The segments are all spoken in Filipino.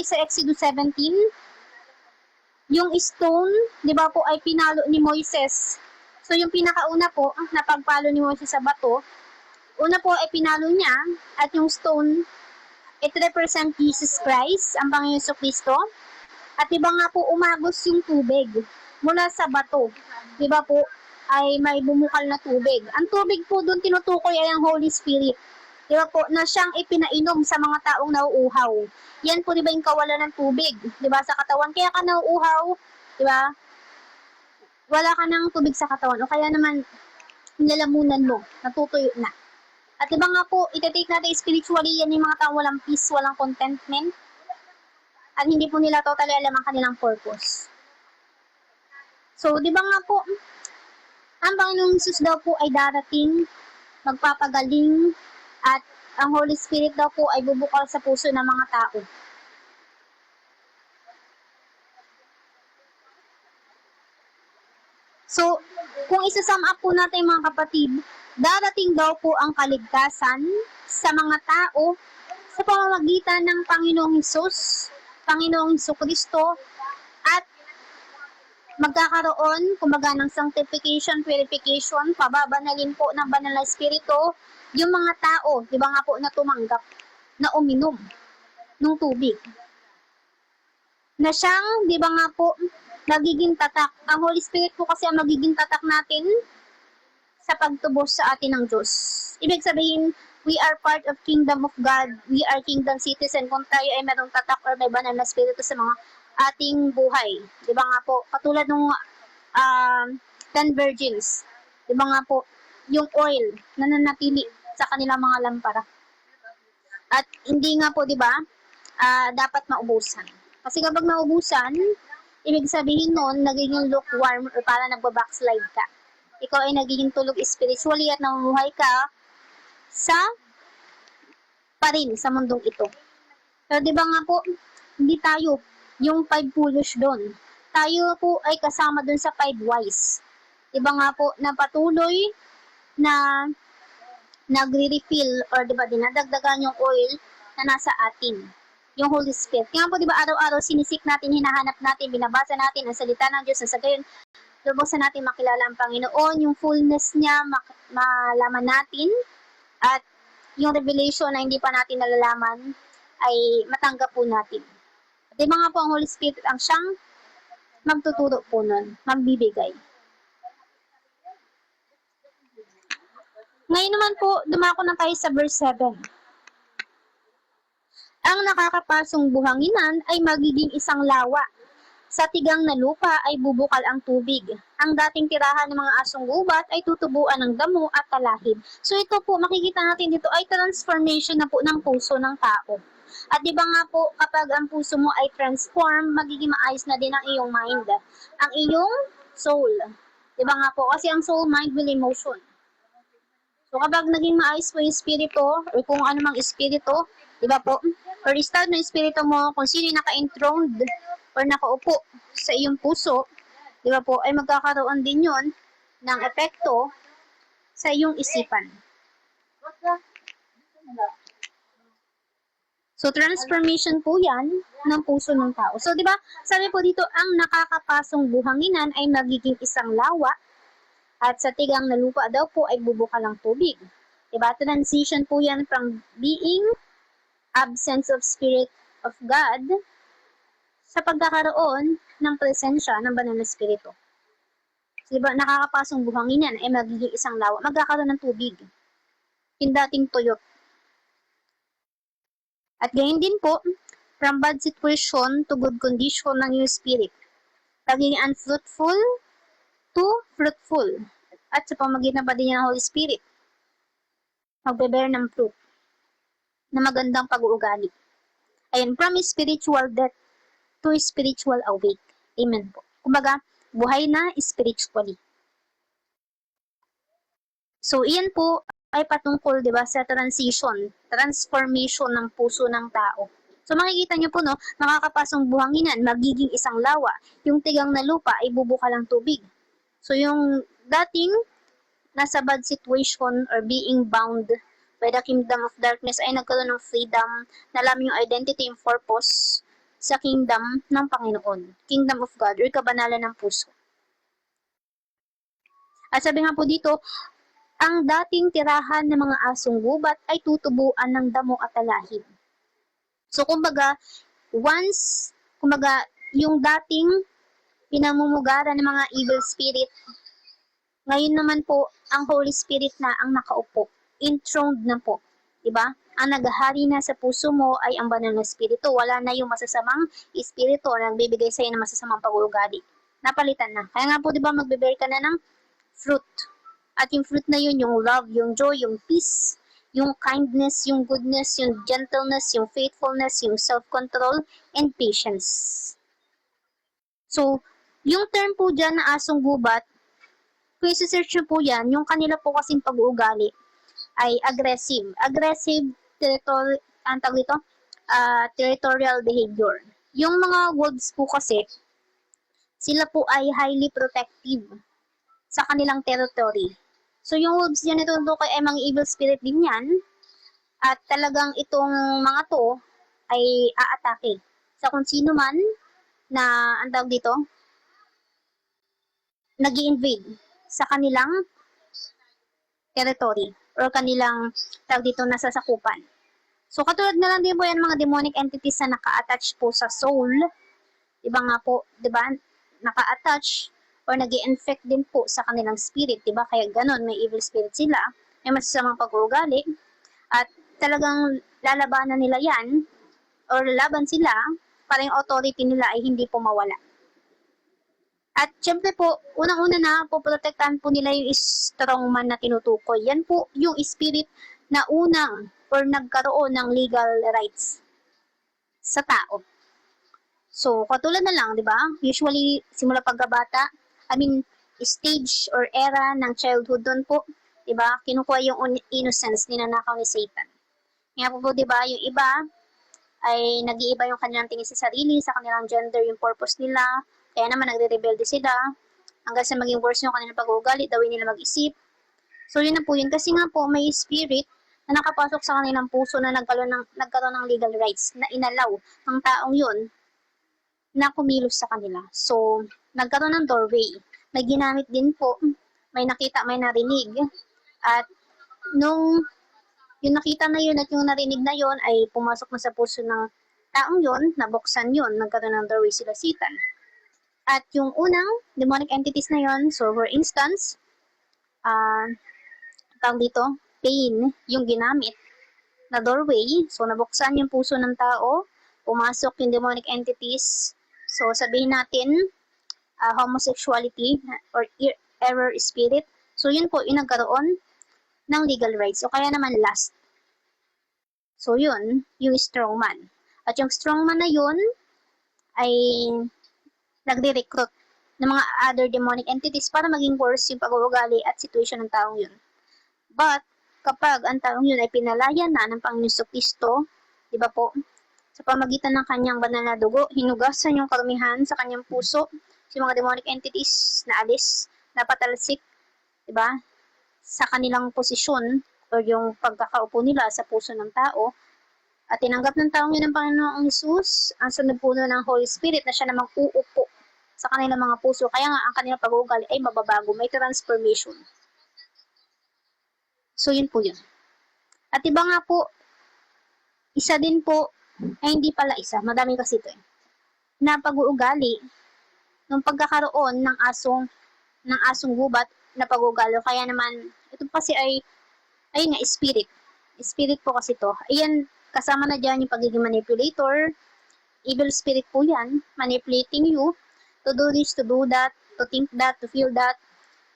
is sa Exodus 17. Yung stone, di ba po, ay pinalo ni Moises. So, yung pinakauna po, na pagpalo ni Moises sa bato, una po ay pinalo niya, at yung stone, it represent Jesus Christ, ang Panginoon Jesucristo. At diba nga po, umagos yung tubig mula sa bato. Diba po, ay may bumukal na tubig. Ang tubig po doon tinutukoy ay ang Holy Spirit. Diba po, na siyang ipinainom sa mga taong nauuhaw. Yan po diba yung kawalan ng tubig, diba, sa katawan. Kaya ka nauuhaw, diba, wala ka ng tubig sa katawan. O kaya naman, nilalamunan mo, natutuyo na. At diba nga po, itatake natin spiritually, yan yung mga taong walang peace, walang contentment. At hindi po nila totally alam ang kanilang purpose. So, diba nga po, ang Panginoong Jesus daw po ay darating, magpapagaling, at ang Holy Spirit daw po ay bubukal sa puso ng mga tao. So, kung isa-sum up po natin mga kapatid, darating daw po ang kaligtasan sa mga tao sa pamamagitan ng Panginoong Hesus, Panginoong Jesucristo, at magkakaroon, kumbaga, ng sanctification, purification, pababanalin po ng banal na Espiritu, yung mga tao, di ba nga po, na tumanggap, na uminom ng tubig. Na siyang, di ba nga po, magiging tatak. Ang Holy Spirit po kasi ang magiging tatak natin sa pagtubos sa atin ng Diyos. Ibig sabihin, we are part of kingdom of God. We are kingdom citizen. Kung tayo ay merong tatak or may banal na Espiritu sa mga ating buhay. Di ba nga po, katulad ng 10 virgins. Di ba nga po, yung oil na nanatili sa kanilang mga lampara. At hindi nga po, di ba, dapat maubusan. Kasi kapag maubusan, ibig sabihin nun, nagiging lukewarm or para nagbabackslide ka. Ikaw ay nagiging tulog spiritually at namumuhay ka sa pa rin sa mundong ito. Pero di ba nga po, hindi tayo yung 5 foolish doon. Tayo po ay kasama doon sa 5 wise. Di ba nga po, na patuloy na nagre-refill or di ba dinadagdagan yung oil na nasa atin, yung Holy Spirit. Kaya po di ba araw-araw sinisik natin, hinahanap natin, binabasa natin ang salita ng Diyos, sa gayon lubusan natin makilala ang Panginoon, yung fullness niya malaman natin, at yung revelation na hindi pa natin nalalaman ay matanggap po natin. Di ba nga po ang Holy Spirit ang siyang magtuturo po nun, magbibigay. Ngayon naman po, dumako na tayo sa verse 7. Ang nakakapasong buhanginan ay magiging isang lawa. Sa tigang na lupa ay bubukal ang tubig. Ang dating tirahan ng mga asong gubat ay tutubuan ng damo at talahib. So ito po, makikita natin dito ay transformation na po ng puso ng tao. At di ba nga po, kapag ang puso mo ay transform, magiging maayos na din ang iyong mind. Ang iyong soul. Di ba nga po, kasi ang soul, mind, will, emotion. So kapag naging maayos po yung espiritu, or kung ano mang espiritu, di ba po, or restart ng espiritu mo, kung sino yung naka-enthroned or nakaupo sa iyong puso, di ba po, ay magkakaroon din yon ng epekto sa iyong isipan. So, transformation po yan ng puso ng tao. So, di ba, sabi po dito, ang nakakapasong buhanginan ay magiging isang lawa, at sa tigang na lupa daw po ay bubukal ang tubig. Diba? Transition po yan from being absence of Spirit of God sa pagkakaroon ng presensya ng banal na Espiritu. So, diba? Nakakapasong buhanginan ay magiging isang lawa. Magkakaroon ng tubig. Yung dating tuyot. At gayon din po, from bad situation to good condition ng new spirit. Pagiging unfruitful to fruitful. At sa pamagitan pa din ng Holy Spirit, magbe-bear ng fruit na magandang pag-uugali. Ayun, from spiritual death to spiritual awake. Amen po. Kumbaga, buhay na spiritually. So, iyan po ay patungkol, di ba, sa transition, transformation ng puso ng tao. So, makikita nyo po, no, nakakapasong buhanginan, magiging isang lawa. Yung tigang na lupa ay bubukal ang tubig. So, yung dating nasa bad situation or being bound by the kingdom of darkness ay nagkaroon ng freedom, nalaman yung identity, yung purpose, sa kingdom ng Panginoon, kingdom of God, or kabanalan ng puso. At sabi nga po dito, ang dating tirahan ng mga asong gubat ay tutubuan ng damo at alahib. So, kumbaga, yung dating pinamumugaran ng mga evil spirit, ngayon naman po, ang Holy Spirit na ang nakaupo. Enthroned na po. Diba? Ang naghahari na sa puso mo ay ang banal na espiritu. Wala na yung masasamang espiritu na nagbibigay sa iyo ng masasamang pag-uugali. Napalitan na. Kaya nga po, diba, magbe-bear ka na ng fruit. At yung fruit na yun, yung love, yung joy, yung peace, yung kindness, yung goodness, yung gentleness, yung faithfulness, yung self-control, and patience. So, yung term po dyan na asong gubat, kung isi-search nyo po yan, yung kanila po kasing pag-uugali ay aggressive. Aggressive territorial behavior. Yung mga wolves po kasi, sila po ay highly protective sa kanilang territory. So, yung wolves dyan ito ay mga evil spirit din yan. At talagang itong mga to ay aatake sa kung sino man na, ang tawag dito, nag-i-invade sa kanilang territory or kanilang, tawag dito, nasasakupan. So, katulad na lang din po yan mga demonic entities na naka-attach po sa soul. Diba nga po, diba, naka-attach or nag-i-infect din po sa kanilang spirit, diba? Kaya ganun, may evil spirit sila, may masasamang pag-uugali, at talagang lalabanan nila yan, or laban sila, para yung authority nila ay hindi po mawala. At syempre po, unang-una na, poprotektahan po nila yung strong man na tinutukoy. Yan po yung spirit na unang or nagkaroon ng legal rights sa tao. So, katulad na lang, di ba? Usually, simula pagkabata, stage or era ng childhood doon po, di ba? Kinukuha yung innocence, ninanakaw ni Satan. Nga po, di ba, yung iba ay nag-iiba yung kanilang tingin sa sarili, sa kanilang gender, yung purpose nila. Kaya naman nagre-rebelde sila. Hanggang sa maging worse yung kanilang pag-uugali, dawin nila mag-isip. So, yun na po yun. Kasi nga po, may spirit na nakapasok sa kanilang puso na nagkaroon ng legal rights na inalaw ng taong yun na kumilos sa kanila. So, nagkaroon ng doorway. May ginamit din po, may nakita, may narinig. At nung yung nakita na yun at yung narinig na yun ay pumasok na sa puso ng taong yun, nabuksan yun, nagkaroon ng doorway sila Satan. At yung unang demonic entities na yun, so for instance, tawag dito, pain, yung ginamit na doorway, so nabuksan yung puso ng tao, pumasok yung demonic entities, so sabihin natin, homosexuality or error spirit. So, yun po, yung nagkaroon ng legal rights. O kaya naman lust. So, yun, yung strongman. At yung strongman na yun ay nagre-recruit ng mga other demonic entities para maging worse yung pag-uugali at situation ng taong yun. But, kapag ang taong yun ay pinalaya na ng Panginoon Kristo, di ba po, sa pamagitan ng kanyang banal na dugo, hinugasan yung karumihan sa kanyang puso, yung mga demonic entities na alis, na patalsik, diba, sa kanilang posisyon o yung pagkakaupo nila sa puso ng tao, at tinanggap ng taong yun ng Panginoong Hesus, ang sunod puno ng Holy Spirit na siya namang uupo sa kanilang mga puso, kaya nga ang kanilang pag-uugali ay mababago, may transformation. So, yun po yun. At iba nga po, isa din po, ay hindi pala isa, madami kasi ito na pag-uugali, nung pagkakaroon ng asong gubat na pag-uugali. Kaya naman, ito kasi ay nga, spirit. Spirit po kasi to. Ayan, kasama na dyan yung pagiging manipulator. Evil spirit po yan, manipulating you to do this, to do that, to think that, to feel that,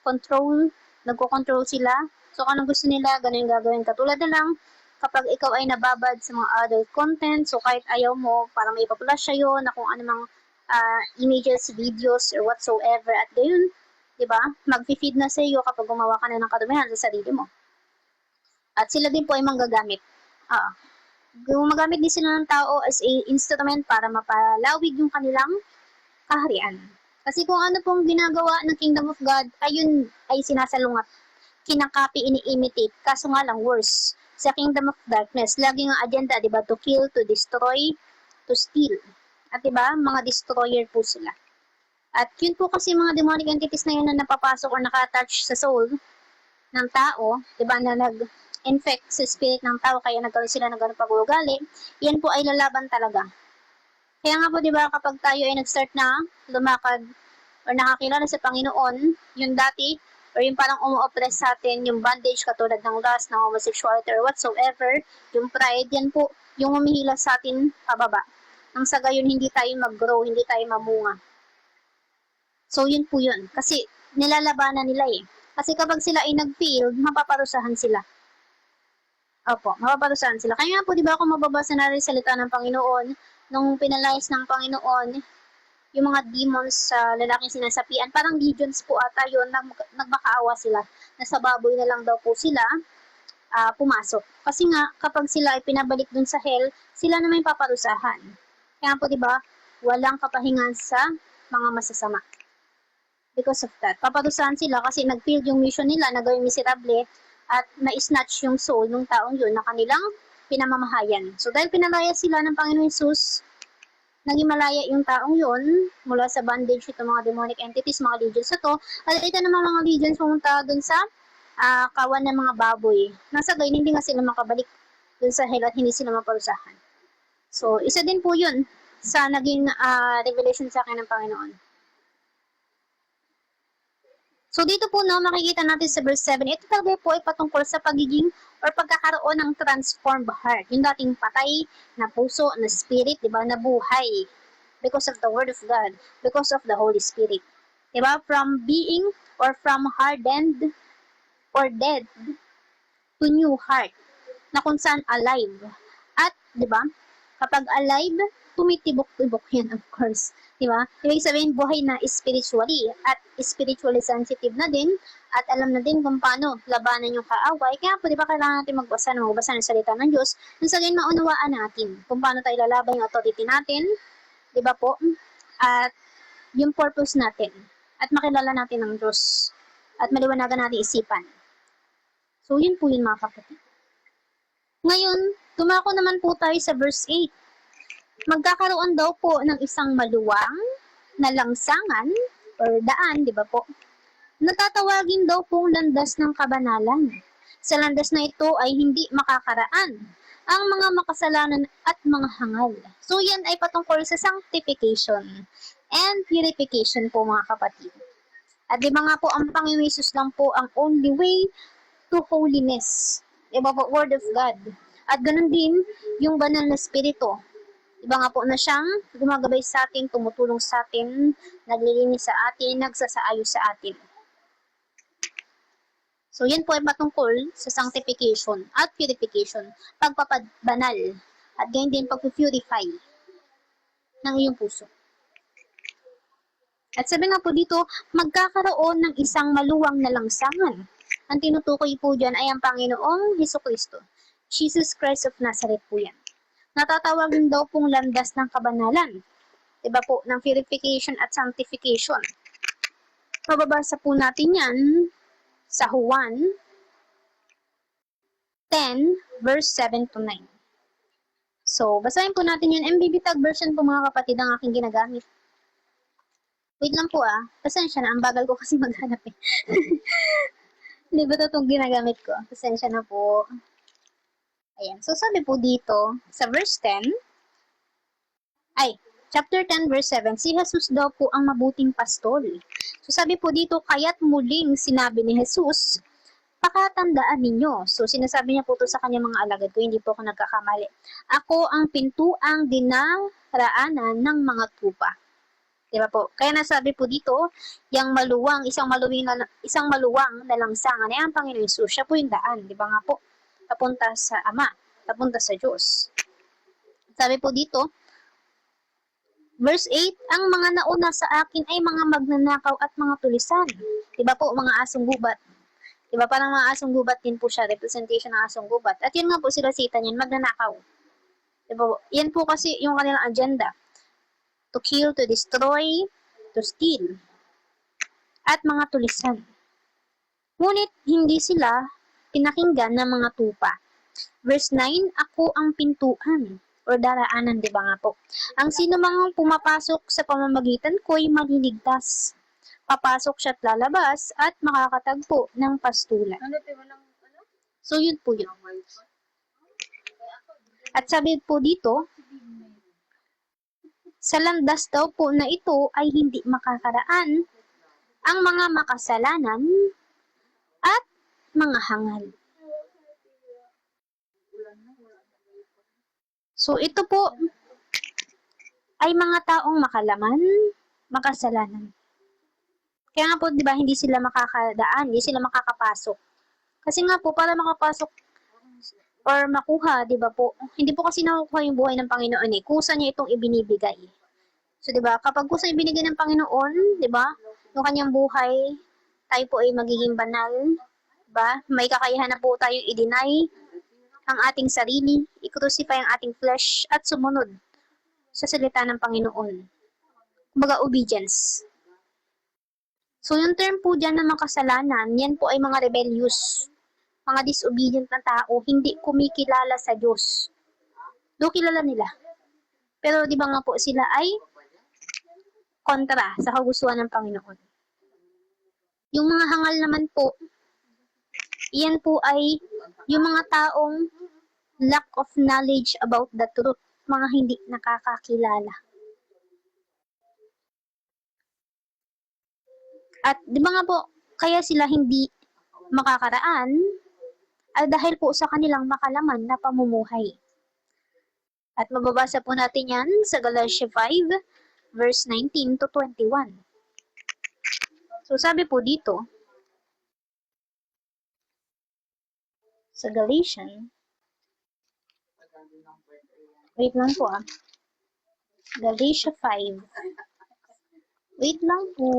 control, nagko-control sila. So, kung anong gusto nila, ganun yung gagawin. Katulad na lang, kapag ikaw ay nababad sa mga adult content, so kahit ayaw mo, parang may ipapulas siya yun, na kung anumang images, videos, or whatsoever, at gayon, di ba, mag-feed na sa iyo kapag gumawa ka na ng kadumihan sa sarili mo. At sila din po ay manggagamit. Gumagamit din sila ng tao as a instrument para mapalawig yung kanilang kaharian. Kasi kung ano pong ginagawa ng Kingdom of God, ayun ay sinasalungat, kinakapi, ini-imitate, kaso nga lang worse. Sa Kingdom of Darkness, lagi ang agenda, di ba, to kill, to destroy, to steal. At diba, mga destroyer po sila. At yun po kasi mga demonic entities na yun na napapasok or naka-attach sa soul ng tao, diba, na nag-infect sa spirit ng tao, kaya nagkaroon sila ng ganun pag-uugali, yan po ay lalaban talaga. Kaya nga po, diba, kapag tayo ay nag-start na lumakad or nakakilala sa Panginoon, yung dati, or yung parang umu-oppress sa atin, yung bondage katulad ng lust, ng homosexuality, or whatsoever, yung pride, yan po, yung humihila sa atin pababa. Nang sa gayon, hindi tayo mag-grow, hindi tayo mamunga. So, yun po yun. Kasi, nilalabanan nila eh. Kasi kapag sila ay nag-fail, mapaparusahan sila. Opo, mapaparusahan sila. Kaya nga po, di ba, kung mababasa na rin salita ng Panginoon, nung pinalayas ng Panginoon, yung mga demons sa lalaking sinasapian, parang legions po ata yun, nagmakaawa sila. Nasa baboy na lang daw po sila pumasok. Kasi nga, kapag sila ay pinabalik dun sa hell, sila na may paparusahan. Kaya po, di ba, walang kapahingan sa mga masasama. Because of that, paparusahan sila kasi nag-fail yung mission nila na gawing miserable at na-snatch yung soul ng taong yun na kanilang pinamamahayan. So, dahil pinalaya sila ng Panginoon Jesus, naging malaya yung taong yun mula sa bondage ito mga demonic entities, mga legions na to. At ito naman mga legions pumunta dun sa kawan ng mga baboy. Nasa gayon, hindi nga sila makabalik dun sa hell at hindi sila maparusahan. So, isa din po yun sa naging revelation sa akin ng Panginoon. So, dito po, no, makikita natin sa verse 7, ito talaga po ay patungkol sa pagiging or pagkakaroon ng transformed heart. Yung dating patay na puso, na spirit, di ba, na buhay. Because of the Word of God, because of the Holy Spirit. Di ba, from being or from hardened or dead to new heart, na kung saan alive. At, di ba, kapag alive, tumitibok-tibok yan, of course. Diba? Ibig sabihin, buhay na spiritually at spiritually sensitive na din at alam na din kung paano labanan yung kaaway. Kaya po, diba, kailangan natin magbasa ng salita ng Diyos nang sa ganyan maunawaan natin kung paano tayo lalaban yung authority natin, diba po? At yung purpose natin at makilala natin ng Diyos at maliwanagan natin isipan. So, yun po yun mga kapatid. Ngayon, tumako naman po tayo sa verse 8. Magkakaroon daw po ng isang maluwang na langsangan or daan, di ba po? Natatawagin daw pong landas ng kabanalan. Sa landas na ito ay hindi makakaraan ang mga makasalanan at mga hangal. So yan ay patungkol sa sanctification and purification po mga kapatid. At di ba nga po ang Panginoon Jesus lang po ang only way to holiness. Di ba po? Word of God. At ganun din yung banal na spirito. Iba nga po na siyang gumagabay sa atin, tumutulong sa atin, naglilinis sa atin, nagsasaayos sa atin. So, yan po ay patungkol sa sanctification at purification, pagpapabanal, at ganyan din pag-purify ng iyong puso. At sabi nga po dito, magkakaroon ng isang maluwang na langsangan. Ang tinutukoy po dyan ay ang Panginoong Hesukristo, Jesus Christ of Nazareth po yan. Natatawagin daw pong landas ng kabanalan. Diba po, ng purification at sanctification. Mababasa po natin yan sa Juan 10, verse 7 to 9. So, basahin po natin yan. MBB Tag version po mga kapatid ang aking ginagamit. Wait lang po Pasensya na, ang bagal ko kasi maghanap eh. Hindi ba ito itong ginagamit ko? Pasensya na po. Ayan. So, sabi po dito, sa verse 10, chapter 10, verse 7, si Jesus daw po ang mabuting pastol. So, sabi po dito, kaya't muling sinabi ni Jesus, pakatandaan ninyo. So, sinasabi niya po ito sa kanyang mga alagad ko, hindi po ako nagkakamali. Ako ang pintuang dinaraanan ng mga tupa. Diba po? Kaya nasabi po dito, yung maluwang, isang maluwang na langsangan ay ang Panginoon Jesus. Siya po yung daan. Diba nga po? Papunta sa Ama, papunta sa Diyos. Sabi po dito, verse 8, ang mga nauna sa akin ay mga magnanakaw at mga tulisan. Diba po, mga asong gubat. Diba, parang mga asong gubat din po siya, representation ng asong gubat. At yun nga po sila Satan yan, magnanakaw. Diba po, yan po kasi yung kanilang agenda. To kill, to destroy, to steal. At mga tulisan. Ngunit hindi sila pinakinggan ng mga tupa. Verse 9, ako ang pintuan. or daraanan, di ba nga po? Ang sino mang pumapasok sa pamamagitan ko ay maliligtas. Papasok siya at lalabas at makakatagpo ng pastulan. So, yun po yun. At sabi po dito, sa landas daw po na ito ay hindi makakaraan ang mga makasalanan at mga hangal. So, ito po ay mga taong makalaman, makasalanan. Kaya nga po, di ba, hindi sila makakadaan, hindi sila makakapasok. Kasi nga po, para makapasok or makuha, di ba po, hindi po kasi nakukuha yung buhay ng Panginoon eh. Kusa niya itong ibinibigay. So, di ba, kapag kusa ibinigay ng Panginoon, di ba, yung kanyang buhay, tayo po ay magiging banal, di ba? May kakayahan na po tayong i-deny ang ating sarili, i-crucify ang ating flesh, at sumunod sa salita ng Panginoon. Kumbaga, obedience. So, yung term po dyan na makasalanan, yan po ay mga rebellious, mga disobedient na tao, hindi kumikilala sa Diyos. Do kilala nila. Pero di ba nga po sila ay kontra sa kagustuhan ng Panginoon. Yung mga hangal naman po, yan po ay yung mga taong lack of knowledge about the truth, mga hindi nakakakilala. At di ba nga po, kaya sila hindi makakaraan ay dahil po sa kanilang makalaman na pamumuhay. At mababasa po natin yan sa Galatia 5, verse 19 to 21. So sabi po dito, sa Galatian, wait lang po Galatia 5. Wait lang po.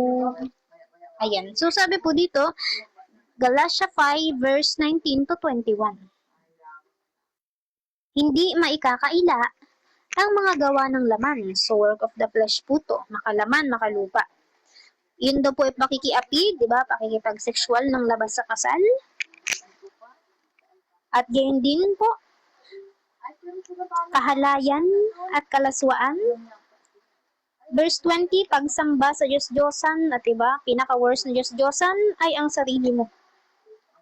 Ayan. So sabi po dito, Galatia 5 verse 19 to 21. Hindi maikakaila ang mga gawa ng laman. So work of the flesh po to. Makalaman, makalupa. Yun daw po ay pakikiapi, di ba? Pakikipag-sexual ng labas sa kasal. At gayon din po, kahalayan at kalaswaan. Verse 20, pagsamba sa Diyos-Diyosan, at diba, pinaka-worst na Diyos-Diyosan ay ang sarili mo.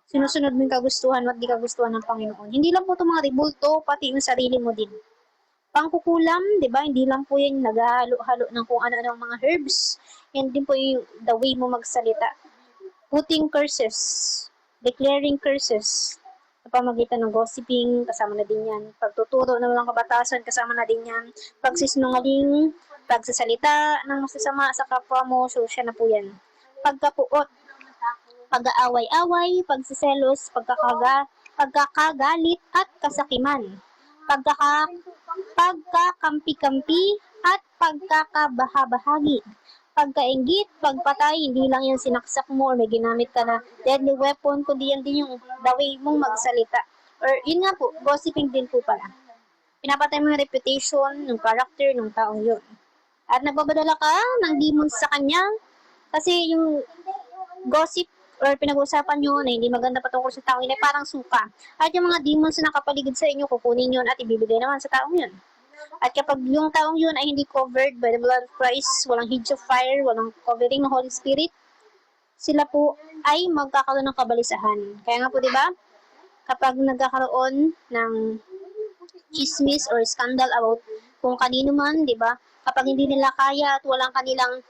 Sinusunod mo yung kagustuhan at di kagustuhan ng Panginoon. Hindi lang po itong mga ribulto, pati yung sarili mo din. Pangkukulam, diba, hindi lang po yung naghahalo-halo ng kung ano-ano mga herbs. Yan din po yung the way mo magsalita. Putting curses, declaring curses, sa pamagitan ng gossiping, kasama na din yan. Pagtuturo ng walang kabatasan, kasama na din yan. Pagsisinungaling, pagsasalita ng masasama sa kapwa mo, so siya na po yan. Pagkapuot, pag-aaway-away, pagsiselos, pagkakagalit at kasakiman. Pagkakampi-kampi at pagkakabahabahagi. Pagkainggit, pagpatay, hindi lang yan sinaksak mo or may ginamit ka na deadly weapon, kundi yan din yung the way mong magsalita. Or yun nga po, gossiping din po pala. Pinapatay mo yung reputation, yung character ng taong yun. At nagbabadala ka ng demons sa kanya kasi yung gossip or pinag-uusapan nyo na hindi maganda patungkol sa taong yun ay parang suka. At yung mga demons na nakapaligid sa inyo, kukunin yun at ibibigay naman sa taong yun. At kapag yung taong yun ay hindi covered by the blood of Christ, walang hedge of fire, walang covering ng Holy Spirit, sila po ay magkakaroon ng kabalisahan. Kaya nga po, di ba? Kapag nagkakaroon ng chismis or scandal about kung kanino man, di ba? Kapag hindi nila kaya at walang kanilang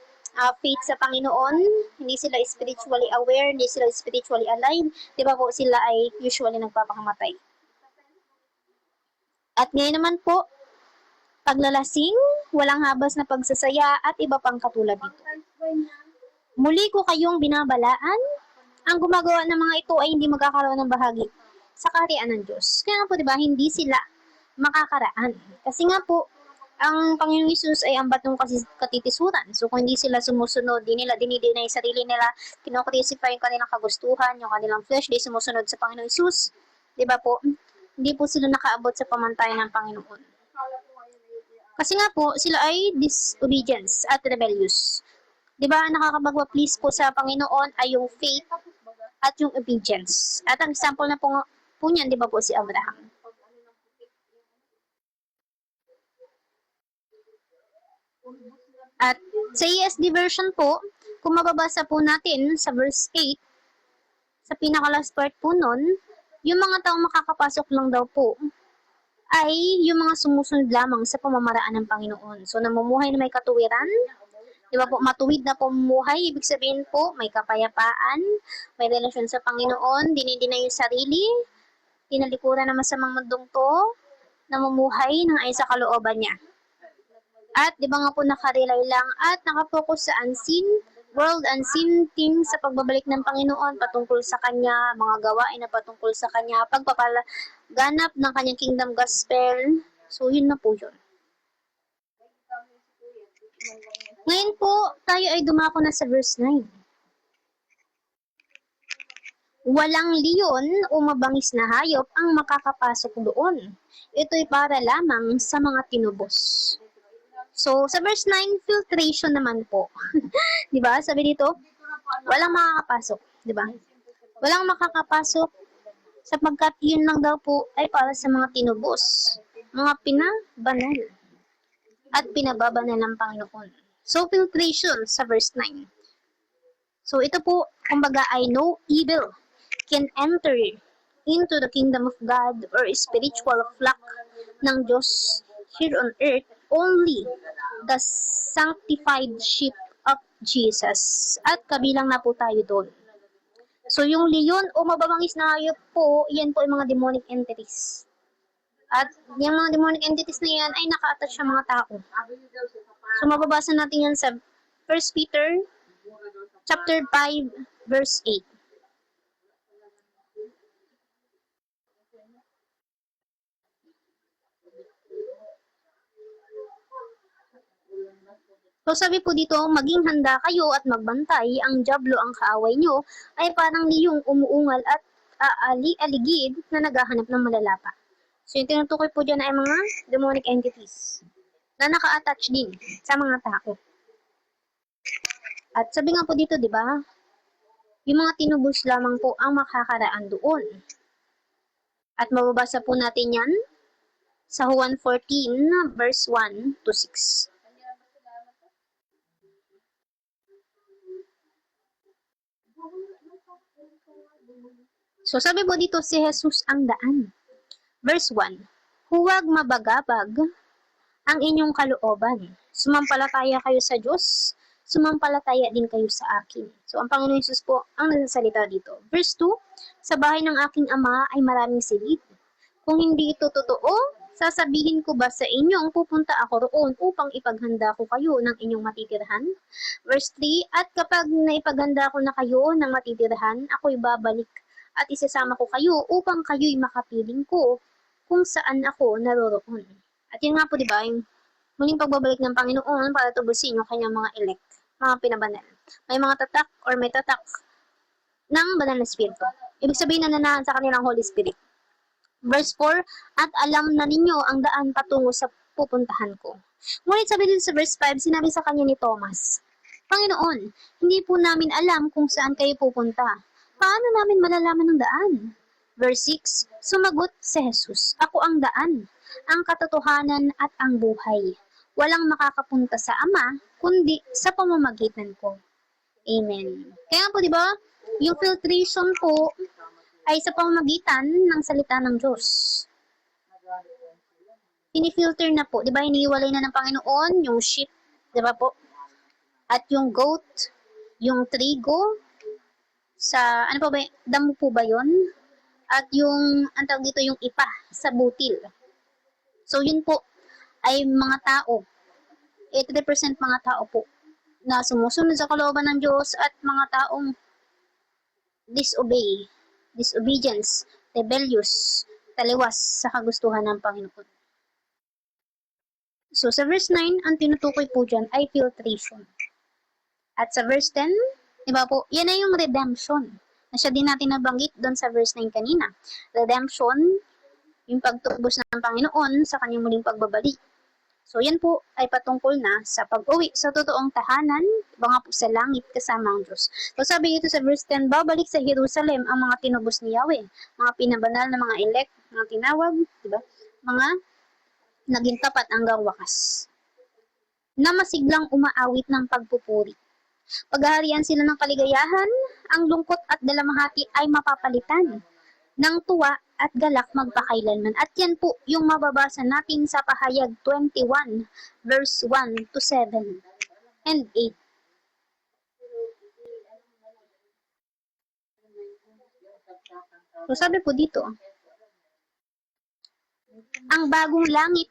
faith sa Panginoon, hindi sila spiritually aware, hindi sila spiritually alive, di ba po sila ay usually nagpapakamatay. At ngayon naman po, paglalasing, walang habas na pagsasaya at iba pang katulad nito. Muli ko kayong binabalaan, ang gumagawa ng mga ito ay hindi magkakaroon ng bahagi sa kaharian ng Diyos. Kaya nga po, di ba, hindi sila makakaraan. Kasi nga po, ang Panginoong Hesus ay ambat ng katitisuran. So, kung hindi sila sumusunod, di nila dinidinay sarili nila, kinocrucify yung kanilang kagustuhan, yung kanilang flesh, di sumusunod sa Panginoong Hesus, di ba po, hindi po sila nakaabot sa pamantayan ng Panginoon. Kasi nga po, sila ay disobedience at rebellious. Di ba, nakakapagwa-please po sa Panginoon ay yung faith at yung obedience. At ang example na po niyan, di ba po si Abraham. At sa ESD version po, kung mababasa po natin sa verse 8, sa pinaka-last part po nun, yung mga taong makakapasok lang daw po ay yung mga sumusunod lamang sa pamamaraan ng Panginoon. So, namumuhay na may katuwiran, di ba po, matuwid na pamumuhay, ibig sabihin po, may kapayapaan, may relasyon sa Panginoon, dinidinay yung sarili, tinalikuran ng masamang mundong to, namumuhay ng ay sa kalooban niya. At di ba nga po nakarelay lang at nakapokus sa unseen world, unseen things sa pagbabalik ng Panginoon patungkol sa Kanya, mga gawain na patungkol sa Kanya, pagpapalaganap ng Kanyang kingdom gospel. So, yun na po yun. Ngayon po, tayo ay dumako na sa verse 9. Walang leon o mabangis na hayop ang makakapasok doon. Ito'y para lamang sa mga tinubos. So, sa verse 9, filtration naman po. Di ba? Sabi dito, walang makakapasok. Di ba? Walang makakapasok sapagkat yun lang daw po ay para sa mga tinubos, mga pinabanal at pinababanal ng Panginoon. So, filtration sa verse 9. So, ito po, kumbaga, ay no evil can enter into the kingdom of God or spiritual flock ng Diyos here on earth, only the sanctified sheep of Jesus. At kabilang na po tayo doon. So, yung leon o mababangis na hayop po, yan po ay mga demonic entities. At yung mga demonic entities na yan ay naka-attach sa mga tao. So, mababasa natin yan sa 1 Peter chapter 5, verse 8. So sabi po dito, maging handa kayo at magbantay, ang dyablo ang kaaway nyo ay parang liyong umuungal at aligid na naghahanap ng malalapa. So yung tinutukoy po dyan ay mga demonic entities na naka-attach din sa mga tao. At sabi nga po dito, di ba, yung mga tinubos lamang po ang makakaraan doon. At mababasa po natin yan sa Juan 14, verse 1 to 6. So sabi po dito, si Jesus ang daan. Verse 1, huwag mabagabag ang inyong kalooban. Sumampalataya kayo sa Diyos, sumampalataya din kayo sa akin. So ang Panginoon Jesus po ang nagsasalita dito. Verse 2, sa bahay ng aking ama ay maraming silid. Kung hindi ito totoo, sasabihin ko ba sa inyong pupunta ako roon upang ipaghanda ko kayo ng inyong matitirhan? Verse 3, at kapag naipaghanda ko na kayo ng matitirhan, ako'y babalik at isasama ko kayo upang kayo'y makapiling ko kung saan ako naroroon. At yun nga po, di ba, yung muling pagbabalik ng Panginoon para tubusin yung kanyang mga elect, mga pinabanal. May mga tatak or may tatak ng banal na spirito. Ibig sabihin na nanahan sa kanilang Holy Spirit. Verse 4, at alam na ninyo ang daan patungo sa pupuntahan ko. Ngunit sabi din sa verse 5, sinabi sa kanya ni Thomas, Panginoon, hindi po namin alam kung saan kayo pupunta. Paano namin malalaman ang daan? Verse 6, sumagot si Jesus, ako ang daan, ang katotohanan at ang buhay. Walang makakapunta sa Ama, kundi sa pamamagitan ko. Amen. Kaya po, di ba, yung filtration po ay sa pamamagitan ng salita ng Diyos. Pinifilter na po, di ba, hinihiwalay na ng Panginoon yung sheep, di ba po? At yung goat, yung trigo, sa, ano pa ba, damo po ba yun? At yung, ang tawag dito, yung ipa sa butil. So, yun po ay mga tao. 80% mga tao po na sumusunod sa kalooban ng Diyos at mga taong disobedience, rebellious, taliwas sa kagustuhan ng Panginoon. So, sa verse 9, ang tinutukoy po dyan ay filtration. At sa verse 10, di ba po, yan ay yung redemption. Na siya din natin nabanggit doon sa verse 9 kanina. Redemption, yung pagtubos ng Panginoon sa kanyang muling pagbabalik. So, yan po ay patungkol na sa pag-uwi sa totoong tahanan, mga po sa langit kasama ang Diyos. So, sabi dito sa verse 10, babalik sa Jerusalem ang mga tinubos ni Yahweh, mga pinabanal na mga elect, mga tinawag, di ba? Mga naging tapat hanggang wakas. na masiglang umaawit ng pagpupuri. Paghaharian sila ng kaligayahan, ang lungkot at dalamhati ay mapapalitan ng tuwa at galak magpakailanman. At yan po yung mababasa natin sa Pahayag 21 verse 1 to 7 and 8. So sabi po dito, ang bagong langit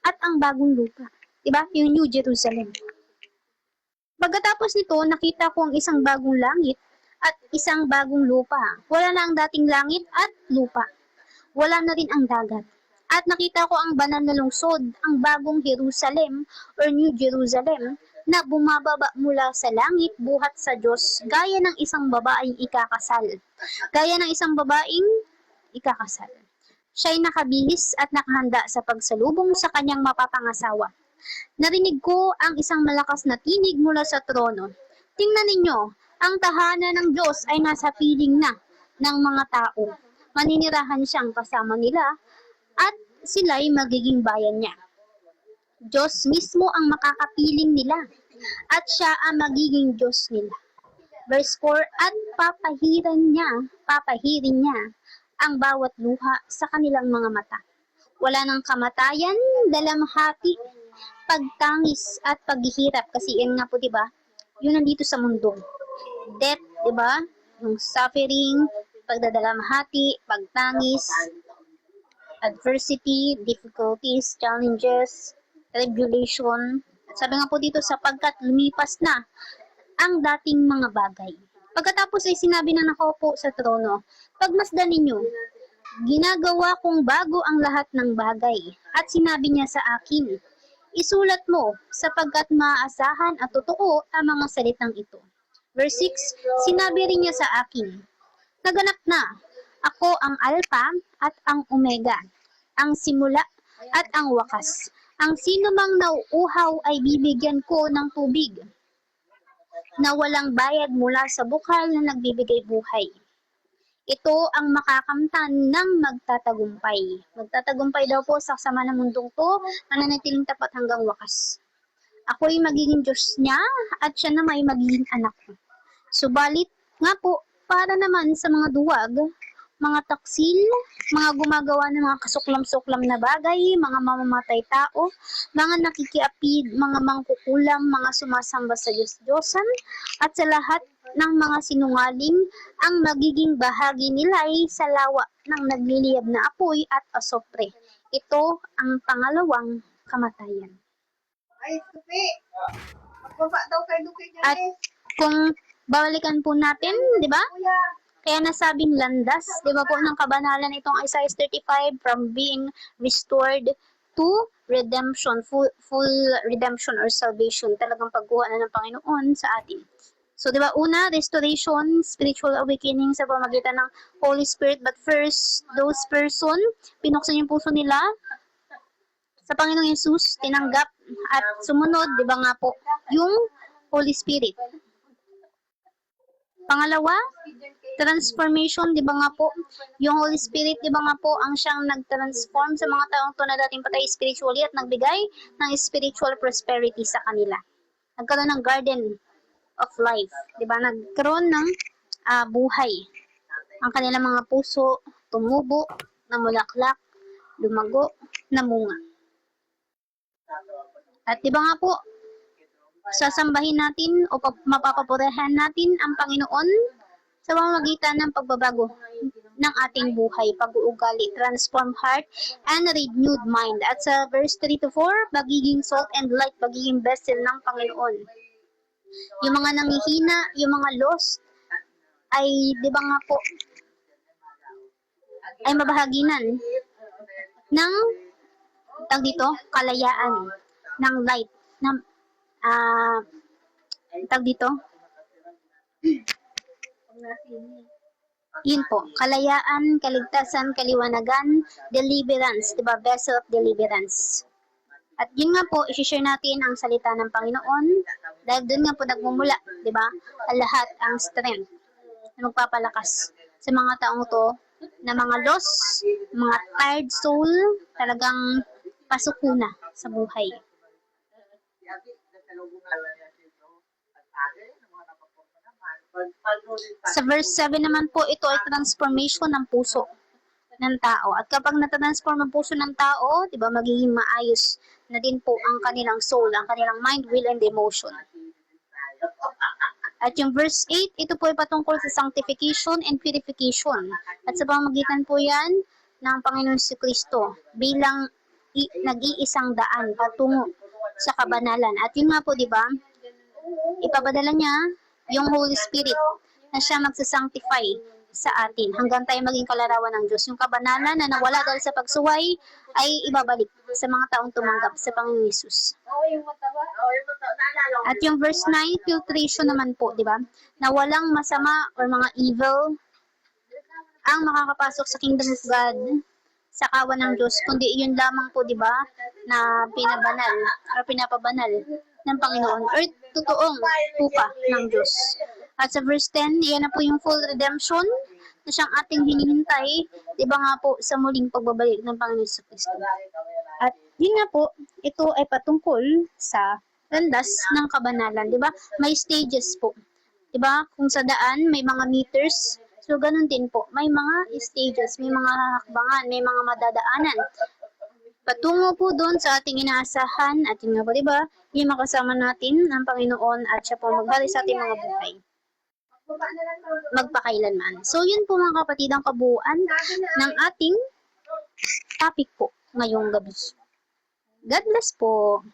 at ang bagong lupa. Diba? Yung New Jerusalem. Pagkatapos nito, nakita ko ang isang bagong langit at isang bagong lupa. Wala na ang dating langit at lupa. Wala na rin ang dagat. At nakita ko ang banal na lungsod, ang bagong Jerusalem or New Jerusalem na bumababa mula sa langit buhat sa Diyos gaya ng isang babaeng ikakasal. Gaya ng isang babaeng ikakasal. Siya'y nakabihis at nakahanda sa pagsalubong sa kanyang mapapangasawa. Narinig ko ang isang malakas na tinig mula sa trono. Tingnan ninyo, ang tahanan ng Diyos ay nasa piling na ng mga tao. Maninirahan siyang kasama nila at sila'y magiging bayan niya. Diyos mismo ang makakapiling nila at siya ang magiging Diyos nila. Verse 4, at papahirin niya ang bawat luha sa kanilang mga mata. Wala nang kamatayan, dalamhati, pagtangis at paghihirap. Kasi yan nga po, diba? Yun nandito sa mundo. Death, diba? Yung suffering, pagdadalamhati, pagtangis, adversity, difficulties, challenges, tribulation. At sabi nga po dito, sapagkat lumipas na ang dating mga bagay. Pagkatapos ay sinabi na nakaupo sa trono, pagmasdan ninyo, ginagawa kong bago ang lahat ng bagay. At sinabi niya sa akin, isulat mo sapagkat maaasahan at totoo ang mga salitang ito. Verse 6, sinabi rin niya sa akin, naganap na, ako ang Alpha at ang Omega, ang simula at ang wakas. Ang sino mang nauuhaw ay bibigyan ko ng tubig na walang bayad mula sa bukal na nagbibigay buhay. Ito ang makakamtan ng magtatagumpay. Magtatagumpay daw po sa sama ng mundong to, mananatiling tapat hanggang wakas. Ako'y magiging Diyos niya at siya na may magiging anak ko. Subalit nga po, para naman sa mga duwag, mga taksil, mga gumagawa ng mga kasuklam-suklam na bagay, mga mamamatay tao, mga nakikiapid, mga mangkukulam, mga sumasamba sa Diyos-Diyosan, at sa lahat ng mga sinungaling, ang magiging bahagi nila ay sa lawa ng nagliliyab na apoy at asopre. Ito ang pangalawang kamatayan. Ay, Tupi! Magbaba daw kay Duki dyan At kung balikan po natin, di ba? Kuya! Kaya nasabing landas, di ba po, ng kabanalan itong Isaiah 35 from being restored to redemption, full redemption or salvation, talagang pagkuha na ng Panginoon sa atin. So, di ba, una, restoration, spiritual awakening sa pamagitan ng Holy Spirit. But first, those person, pinuksan yung puso nila sa Panginoong Yesus, tinanggap at sumunod, di ba nga po, yung Holy Spirit. Pangalawa, transformation, di ba nga po, yung Holy Spirit, di ba nga po, ang siyang nag-transform sa mga taong to na dating patay spiritually at nagbigay ng spiritual prosperity sa kanila. Nagkaroon ng garden of life, di ba? Nagkaroon ng buhay. Ang kanilang mga puso, tumubo, namulaklak, lumago, namunga. At di ba nga po, sasambahin natin o mapapapurahan natin ang Panginoon sa pamamagitan ng pagbabago ng ating buhay, pag-uugali, transformed heart, and renewed mind. At sa verse 3 to 4, magiging salt and light, magiging vessel ng Panginoon. Yung mga nangihina, yung mga lost, ay, di ba nga po, ay mabahaginan ng, tag dito, kalayaan, ng light, ng, tag dito, yun po, kalayaan, kaligtasan, kaliwanagan, deliverance, diba? Vessel of deliverance. At yun nga po, isi-share natin ang salita ng Panginoon dahil doon nga po nagmumula, diba? Lahat ang strength na magpapalakas sa mga taong to na mga lost, mga tired soul, talagang pasuko na sa buhay. Sa verse 7 naman po, ito ay transformation ng puso ng tao. At kapag natatransform ang puso ng tao, di ba, magiging maayos na din po ang kanilang soul, ang kanilang mind, will, and emotion. At yung verse 8, ito po ay patungkol sa sanctification and purification. At sa pamamagitan po yan ng Panginoon si Kristo bilang nag-iisang daan patungo sa kabanalan. At yun nga po, di ba, ipapadala niya yung Holy Spirit na siya magsasanctify sa atin hanggang tayo maging kalarawan ng Diyos. Yung kabanalan na nawala dahil sa pagsuway ay ibabalik sa mga taong tumanggap sa Panginoon Yesus. At yung verse 9, filtration naman po, di ba? Na walang masama or mga evil ang makakapasok sa kingdom of God sa kawan ng Diyos, kundi yun lamang po, di ba, na pinabanal or pinapabanal ng Panginoon or totoong tupa ng Diyos. At sa verse 10, yan na po yung full redemption na siyang ating hinihintay, di ba nga po, sa muling pagbabalik ng Panginoon sa Kristo. At yun nga po, ito ay patungkol sa landas ng kabanalan, di ba? May stages po. Di ba? Kung sa daan, may mga meters. So, ganun din po. May mga stages, may mga hakbangan, may mga madadaanan. Patungo po doon sa ating inaasahan at yun nga po, di ba? Yung makasama natin ng Panginoon at siya po magbalik sa ating mga buhay. Magpakailanman. So, yun po mga kapatid ang kabuuan ng ating topic po ngayong gabi. God bless po.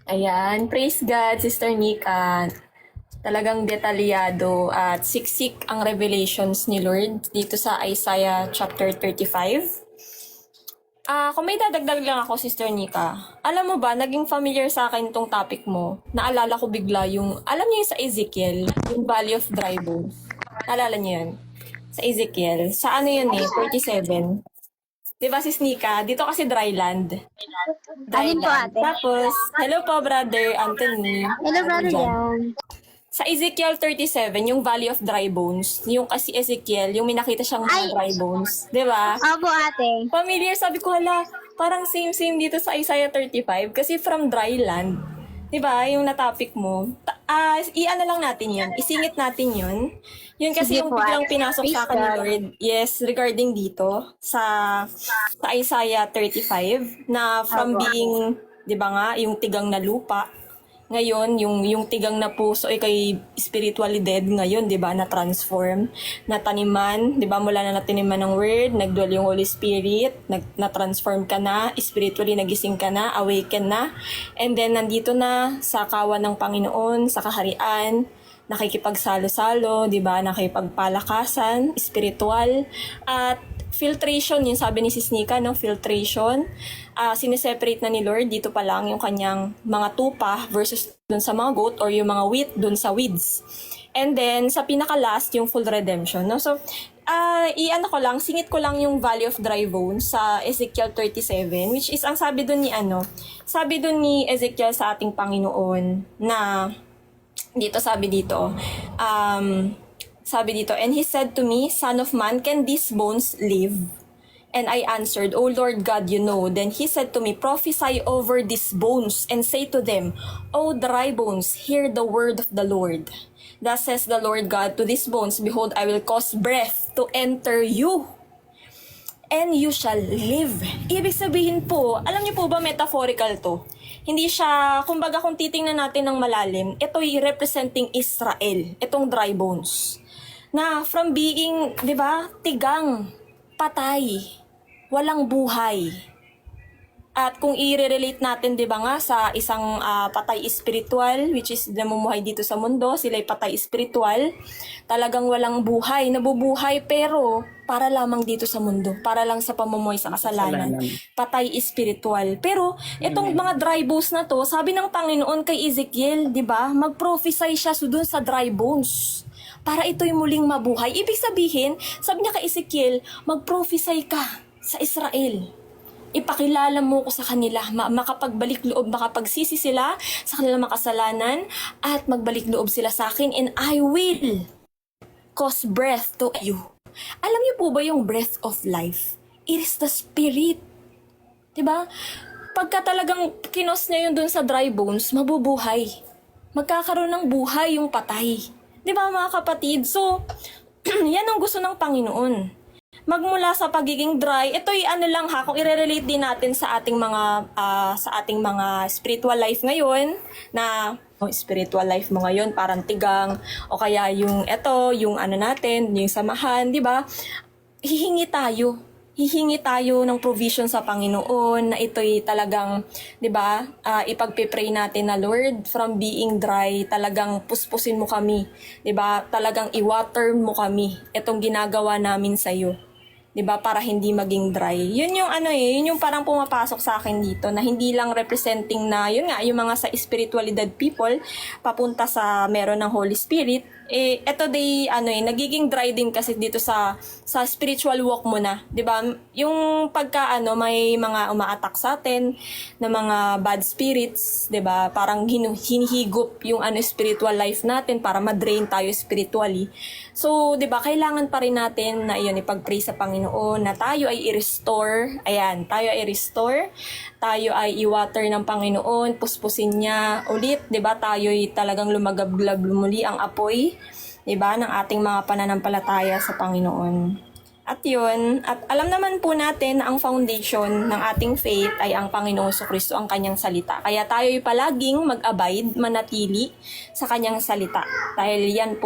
Ayan, praise God, Sister Nika. Talagang detalyado at siksik ang revelations ni Lord dito sa Isaiah chapter 35. Kung may dadagdag lang ako, Sister Nika, alam mo ba, naging familiar sa akin tong topic mo. Naalala ko bigla yung, alam niyo yung sa Ezekiel, yung Valley of Dry Bones. Naalala niyo yun? Sa Ezekiel. Sa ano yun 47. Diba sis Nika? Dito kasi dry land. Alin po ate? Tapos, hello po brother Anthony. Hello brother Dyan. Jan. Sa Ezekiel 37, yung Valley of Dry Bones, yung kasi Ezekiel, yung may nakita siyang mga Ay! dry bones. Diba? Opo ate. Familiar, sabi ko, hala, parang same-same dito sa Isaiah 35 kasi from dry land. Diba? Yung na-topic mo. I-ano lang natin yun. Isingit natin yun. Yun kasi Sige yung po, biglang ate. pinasok Praise sa akin ni God. Lord. Yes, regarding dito sa Isaiah 35 na from Opo. being, di ba nga, yung tigang na lupa. Ngayon, yung tigang na puso ay kay spiritually dead ngayon, 'di ba? Na transform, na taniman, 'di ba? Mula na nataniman ng word, nagdwell yung Holy Spirit, na transform ka na, spiritually nagising ka na, awaken na. And then nandito na sa kawan ng Panginoon, sa kaharian, nakikipagsalo-salo, 'di ba? Nakikipagpalakasan, spiritual at filtration, yung sabi ni Sis Nika, no? Filtration. Sineseparate na ni Lord dito pa lang yung kanyang mga tupa versus dun sa mga goat or yung mga wheat dun sa weeds. And then, sa pinaka-last, yung full redemption. No? So, singit ko lang yung Valley of Dry Bones sa Ezekiel 37, which is, ang sabi dun ni Ezekiel sa ating Panginoon na, sabi dito, and he said to me, Son of man, can these bones live? And I answered, O Lord God, you know. Then he said to me, prophesy over these bones and say to them, O dry bones, hear the word of the Lord. Thus says the Lord God to these bones, behold, I will cause breath to enter you, and you shall live. Ibig sabihin po, alam niyo po ba metaphorical to? Hindi siya, kumbaga kung titingnan natin ng malalim, ito'y representing Israel, itong dry bones. Na from being, di ba, tigang, patay, walang buhay. At kung i-relate natin, di ba nga, sa isang patay spiritual, which is namumuhay dito sa mundo, sila'y patay spiritual, talagang walang buhay, nabubuhay, pero para lamang dito sa mundo, para lang sa pamumuhay sa kasalanan. Patay spiritual. Pero itong mga dry bones na to, sabi ng Panginoon kay Ezekiel, di ba, mag-prophesy siya doon sa dry bones para ito'y muling mabuhay. Ibig sabihin, sabi niya kay Ezekiel, mag-prophesy ka sa Israel. Ipakilala mo ko sa kanila, makapagbalik loob, makapagsisi sila sa kanilang makasalanan, at magbalik loob sila sa akin, and I will cause breath to you. Alam niyo po ba yung breath of life? It is the spirit. Diba? Pagka talagang kinos niya yun dun sa dry bones, mabubuhay. magkakaroon ng buhay yung patay. Di ba mga kapatid? So, yan ang gusto ng Panginoon. Magmula sa pagiging dry, ito'y ano lang ha, kung i-relate din natin sa ating mga spiritual life ngayon, na spiritual life mo ngayon parang tigang, o kaya yung ano natin, yung samahan, di ba? Hihingi tayo ng provision sa Panginoon na ito'y talagang, 'di ba? Ipagpe-pray natin na Lord, from being dry, talagang puspusin mo kami, 'di ba? Talagang i-water mo kami. Itong ginagawa namin sa iyo. 'Di ba? Para hindi maging dry. 'Yun yung yun yung parang pumapasok sa akin dito na hindi lang representing na yun nga yung mga sa spiritualidad people papunta sa meron ng Holy Spirit. Eto nagiging dry din kasi dito sa spiritual walk mo na, 'di ba? Yung pagka may mga umaatak sa atin na mga bad spirits, 'di ba? Parang hinihigop yung spiritual life natin para ma-drain tayo spiritually. So, 'di ba, kailangan pa rin natin na ipag-pray sa Panginoon na tayo ay i-restore. Ayan, tayo ay i-restore. Tayo ay i-water ng Panginoon, puspusin niya ulit, 'di ba? Tayo ay talagang lumagablab muli ang apoy, 'di ba, ng ating mga pananampalataya sa Panginoon. At alam naman po natin na ang foundation ng ating faith ay ang Panginoong Jesucristo, ang kanyang salita. Kaya tayo ay palaging mag-abide, manatili sa kanyang salita. Dahil diyan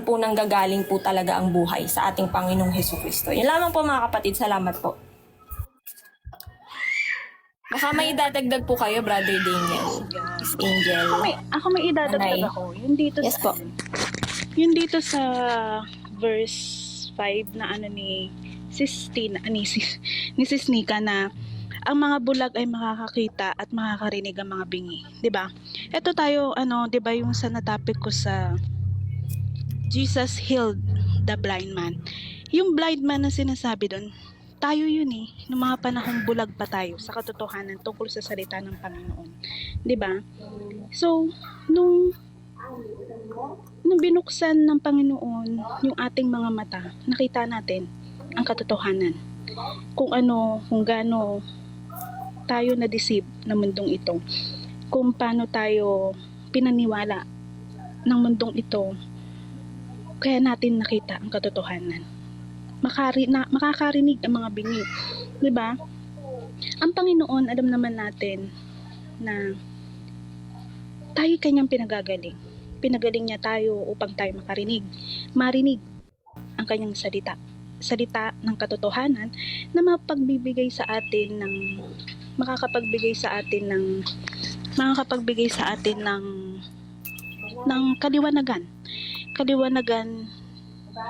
po nanggagaling po talaga ang buhay sa ating Panginoong Jesucristo. Yun lamang po mga kapatid, salamat po. Baka may idadagdag po kayo, Brother Daniel. Miss Angel. Ako may idadagdag Anay. ako. Yung dito Yes po. Yung dito sa verse 5 na ni Sis Nika na ang mga bulag ay makakakita at makakarinig ang mga bingi, 'di ba? Ito tayo 'di ba yung sa natapik ko sa Jesus healed the blind man. Yung blind man na sinasabi doon, tayo yun noong mga panahong bulag pa tayo sa katotohanan tungkol sa salita ng Panginoon. 'Di ba? So, nung binuksan ng Panginoon yung ating mga mata, nakita natin ang katotohanan. Kung gaano tayo na-deceive ng mundong ito. Kung paano tayo pinaniwala ng mundong ito, kaya natin nakita ang katotohanan. Makakarinig ang mga bingi. 'Di ba? Ang Panginoon, alam naman natin na tayo kanyang pinagagaling. Pinagaling niya tayo upang tayo marinig ang kanyang salita. Salita ng katotohanan na makakapagbigay sa atin ng kaliwanagan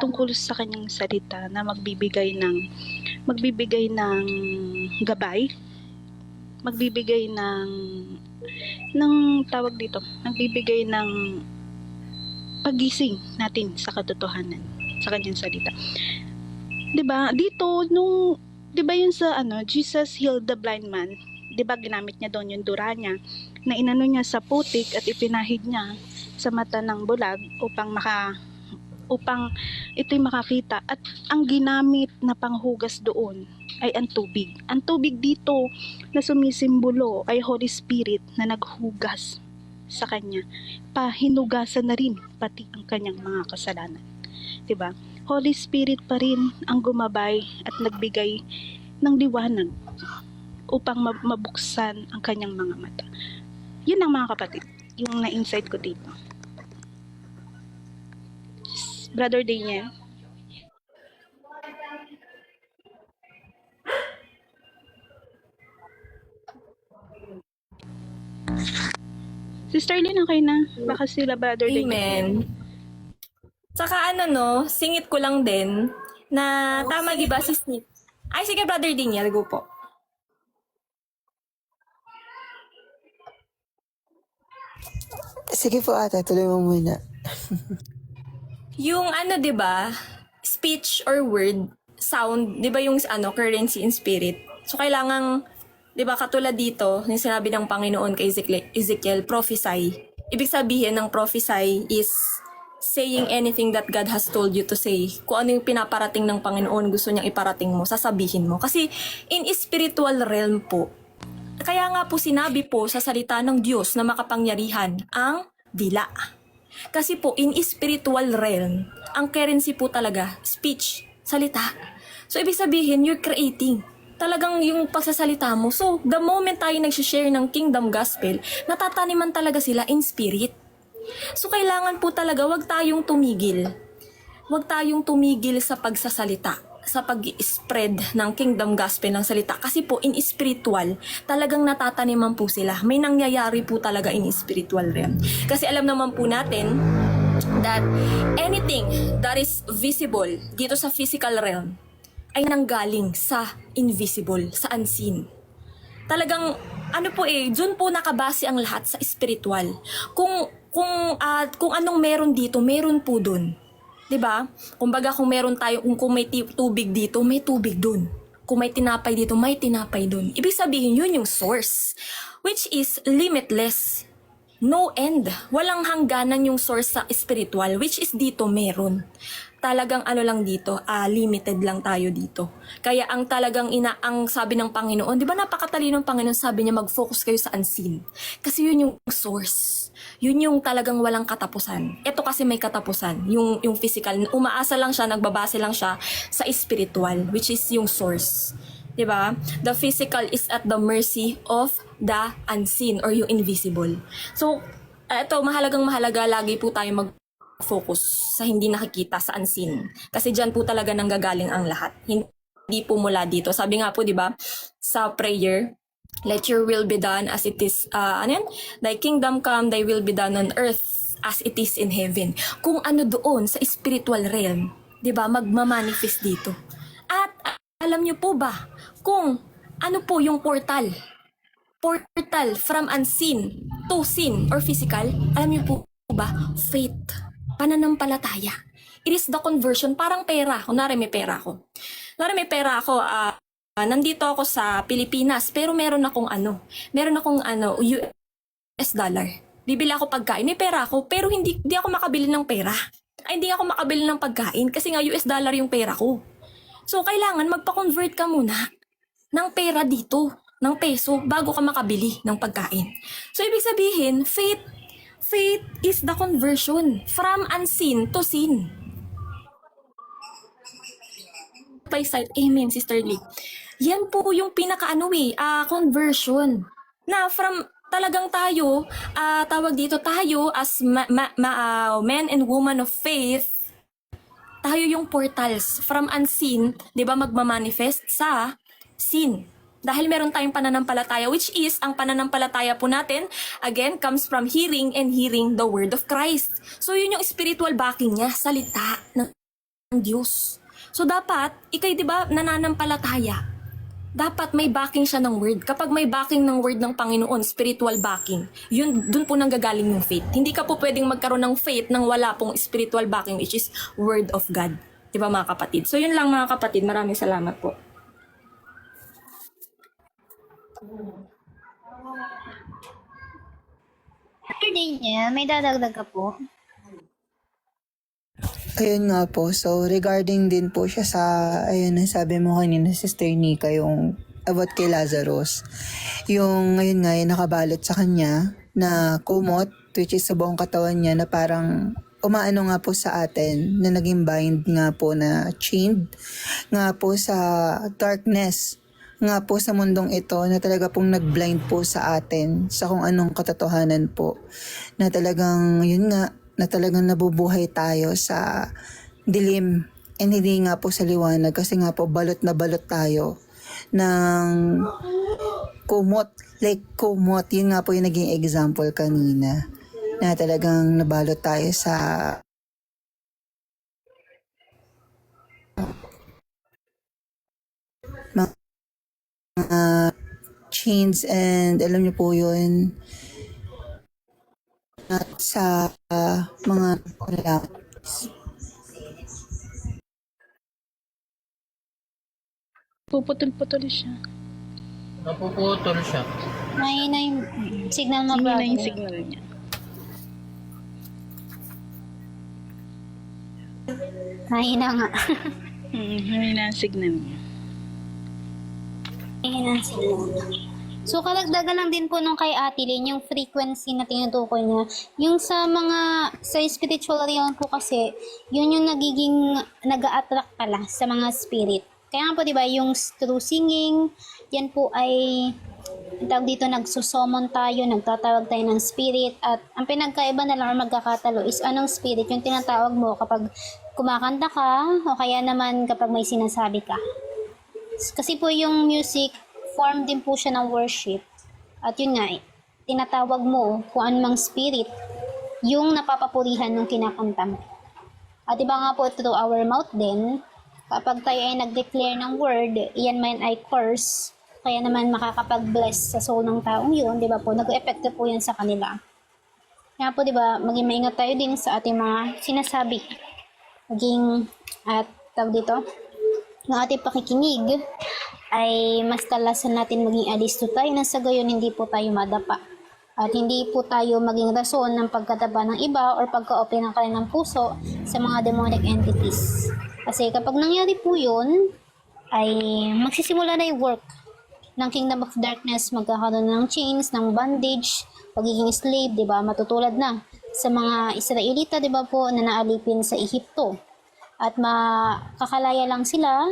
tungkol sa kanyang salita na magbibigay ng gabay, magbibigay nagbibigay ng pagising natin sa katotohanan, sa kanyang salita. 'Di ba? Dito 'di ba yun sa Jesus healed the blind man, 'di ba ginamit niya doon yung dura niya na inano niya sa putik at ipinahid niya sa mata ng bulag upang ito'y makakita, at ang ginamit na panghugas doon ay ang tubig. Ang tubig dito na sumisimbolo ay Holy Spirit na naghugas sa kanya. Pahinugasan na rin pati ang kanyang mga kasalanan. 'Di ba? Holy Spirit pa rin ang gumabay at nagbigay ng liwanag upang mabuksan ang kanyang mga mata. Yun ang mga kapatid, yung na-insight ko dito. Brother Daniel. Sister Lynn, okay na? Baka sila Brother Daniel. Amen. Saka singit ko lang din na tama, di ba, sis Nick? Ay, sige, Brother Daniel, go po. Sige po ate, tuloy mo muna. Yung di ba, speech or word, sound, di ba yung currency in spirit? So, kailangang, di ba, katulad dito, yung sinabi ng Panginoon kay Ezekiel, prophesy. Ibig sabihin ng prophesy is saying anything that God has told you to say. Kung ano yung pinaparating ng Panginoon, gusto niyang iparating mo, sasabihin mo. Kasi in spiritual realm po, kaya nga po sinabi po sa salita ng Diyos na makapangyarihan ang dila. Kasi po, in spiritual realm, ang currency po talaga, speech, salita. So, ibig sabihin, you're creating. Talagang yung pagsasalita mo. So, the moment tayo nag-share ng kingdom gospel, natataniman talaga sila in spirit. So, kailangan po talaga, wag tayong tumigil. Wag tayong tumigil sa pagsasalita, sa pag-spread ng kingdom gospel ng salita. Kasi po, in spiritual, talagang natataniman po sila. May nangyayari po talaga in spiritual realm. Kasi alam naman po natin that anything that is visible dito sa physical realm ay nanggaling sa invisible, sa unseen. Talagang, dun po nakabase ang lahat sa spiritual. Kung anong meron dito, meron po dun. 'Di ba? Kumbaga kung meron tayo, kung may tubig dito, may tubig dun. Kung may tinapay dito, may tinapay dun. Ibig sabihin, yun yung source, which is limitless. No end. Walang hangganan yung source sa spiritual, which is dito meron. Talagang lang dito, limited lang tayo dito. Kaya ang talagang ang sabi ng Panginoon, di ba napakatalino ng Panginoon, sabi niya mag-focus kayo sa unseen. Kasi yun yung source. Yun yung talagang walang katapusan. Ito kasi may katapusan, yung physical. Umaasa lang siya, nagbabase lang siya sa spiritual, which is yung source. Diba? The physical is at the mercy of the unseen or yung invisible. So, ito, mahalaga lagi po tayo mag-focus sa hindi nakikita, sa unseen. Kasi dyan po talaga nanggagaling ang lahat. Hindi po mula dito. Sabi nga po, diba, sa prayer, let your will be done as it is, thy kingdom come, thy will be done on earth as it is in heaven. Kung ano doon sa spiritual realm, diba, magmamanifest dito. At alam niyo po ba kung ano po yung portal from unseen to seen or physical? Alam niyo po ba? Faith. Pananampalataya. It is the conversion. Parang pera. Kunwari may pera ako. Nandito ako sa Pilipinas pero meron akong US dollar. Bibili ako pagkain. May pera ako pero hindi ako makabili ng pera. Hindi ako makabili ng pagkain kasi nga US dollar yung pera ko. So, kailangan magpa-convert ka muna ng pera dito, ng peso, bago ka makabili ng pagkain. So, ibig sabihin, faith is the conversion from unseen to seen. By sight, amen, Sister Lee. Yan po yung conversion. Na from talagang tayo, tayo as men and women of faith, tayo yung portals from unseen, 'di ba, magmamanifest sa seen. Dahil meron tayong pananampalataya, which is ang pananampalataya po natin again comes from hearing and hearing the word of Christ. So yun yung spiritual backing niya, salita ng Diyos. So dapat ikay 'di ba nananampalataya, dapat may backing siya ng word. Kapag may backing ng word ng Panginoon, spiritual backing, dun po nanggagaling yung faith. Hindi ka po pwedeng magkaroon ng faith nang wala pong spiritual backing, which is word of God. Diba mga kapatid? So yun lang mga kapatid. Maraming salamat po. Saturday niya, may dadagdag ka po. Ayun nga po, so regarding din po siya sa, ayun, sabi mo kanina, Sister Nika, yung about kay Lazarus. Yung, ayun nga, yung nakabalot sa kanya na kumot, which is sa buong katawan niya, na parang umaano nga po sa atin, na naging bind nga po, na chained nga po sa darkness, nga po sa mundong ito, na talaga pong nag-blind po sa atin, sa kung anong katotohanan po, na talagang, yun nga, na talagang nabubuhay tayo sa dilim and hindi nga po sa liwanag kasi nga po balot na balot tayo ng kumot, like kumot, yun nga po yung naging example kanina na talagang nabalot tayo sa mga chains and alam niyo po yun, at sa mga Puputol-putol siya. Napuputol siya. Mahina yung signal mo, Hindi na brother. yung signal niya. Mahina nga. Hindi na yung signal niya. Mahina ang signal. So, karagdagan lang din po nung kay Ate Lynn, yung frequency na tinutukoy niya. Yung sa spiritual realm po kasi, yun yung nagiging, nag-a-attract pala sa mga spirit. Kaya nga po, di ba, yung through singing, yan po ay, tawag dito, nagsusumon tayo, nagtatawag tayo ng spirit, at ang pinagkaiba na lang or magkakatalo is anong spirit, yung tinatawag mo kapag kumakanta ka, o kaya naman kapag may sinasabi ka. Kasi po yung music, form din po siya ng worship. At yun nga, tinatawag mo kung anumang spirit yung napapapurihan ng kinakanta mo. At iba nga po through our mouth din, kapag tayo ay nag-declare ng word, iyan man ay curse, kaya naman makakapag-bless sa soul ng taong yun, di ba po, nag-epekto po yan sa kanila. Kaya po, di ba, maging maingat tayo din sa ating mga sinasabi. Maging, at tawag dito, ng ating pakikinig, ay mas talasan natin maging alisto tayo na sa gayon hindi po tayo madapa. At hindi po tayo maging rason ng pagkataba ng iba or pagka-open ng kanilang puso sa mga demonic entities. Kasi kapag nangyari po yun, ay magsisimula na yung work ng Kingdom of Darkness, magkakaroon ng chains, ng bondage, pagiging slave, di ba? Matutulad na sa mga Israelita, di ba po, na naalipin sa Ehipto. At makakalaya lang sila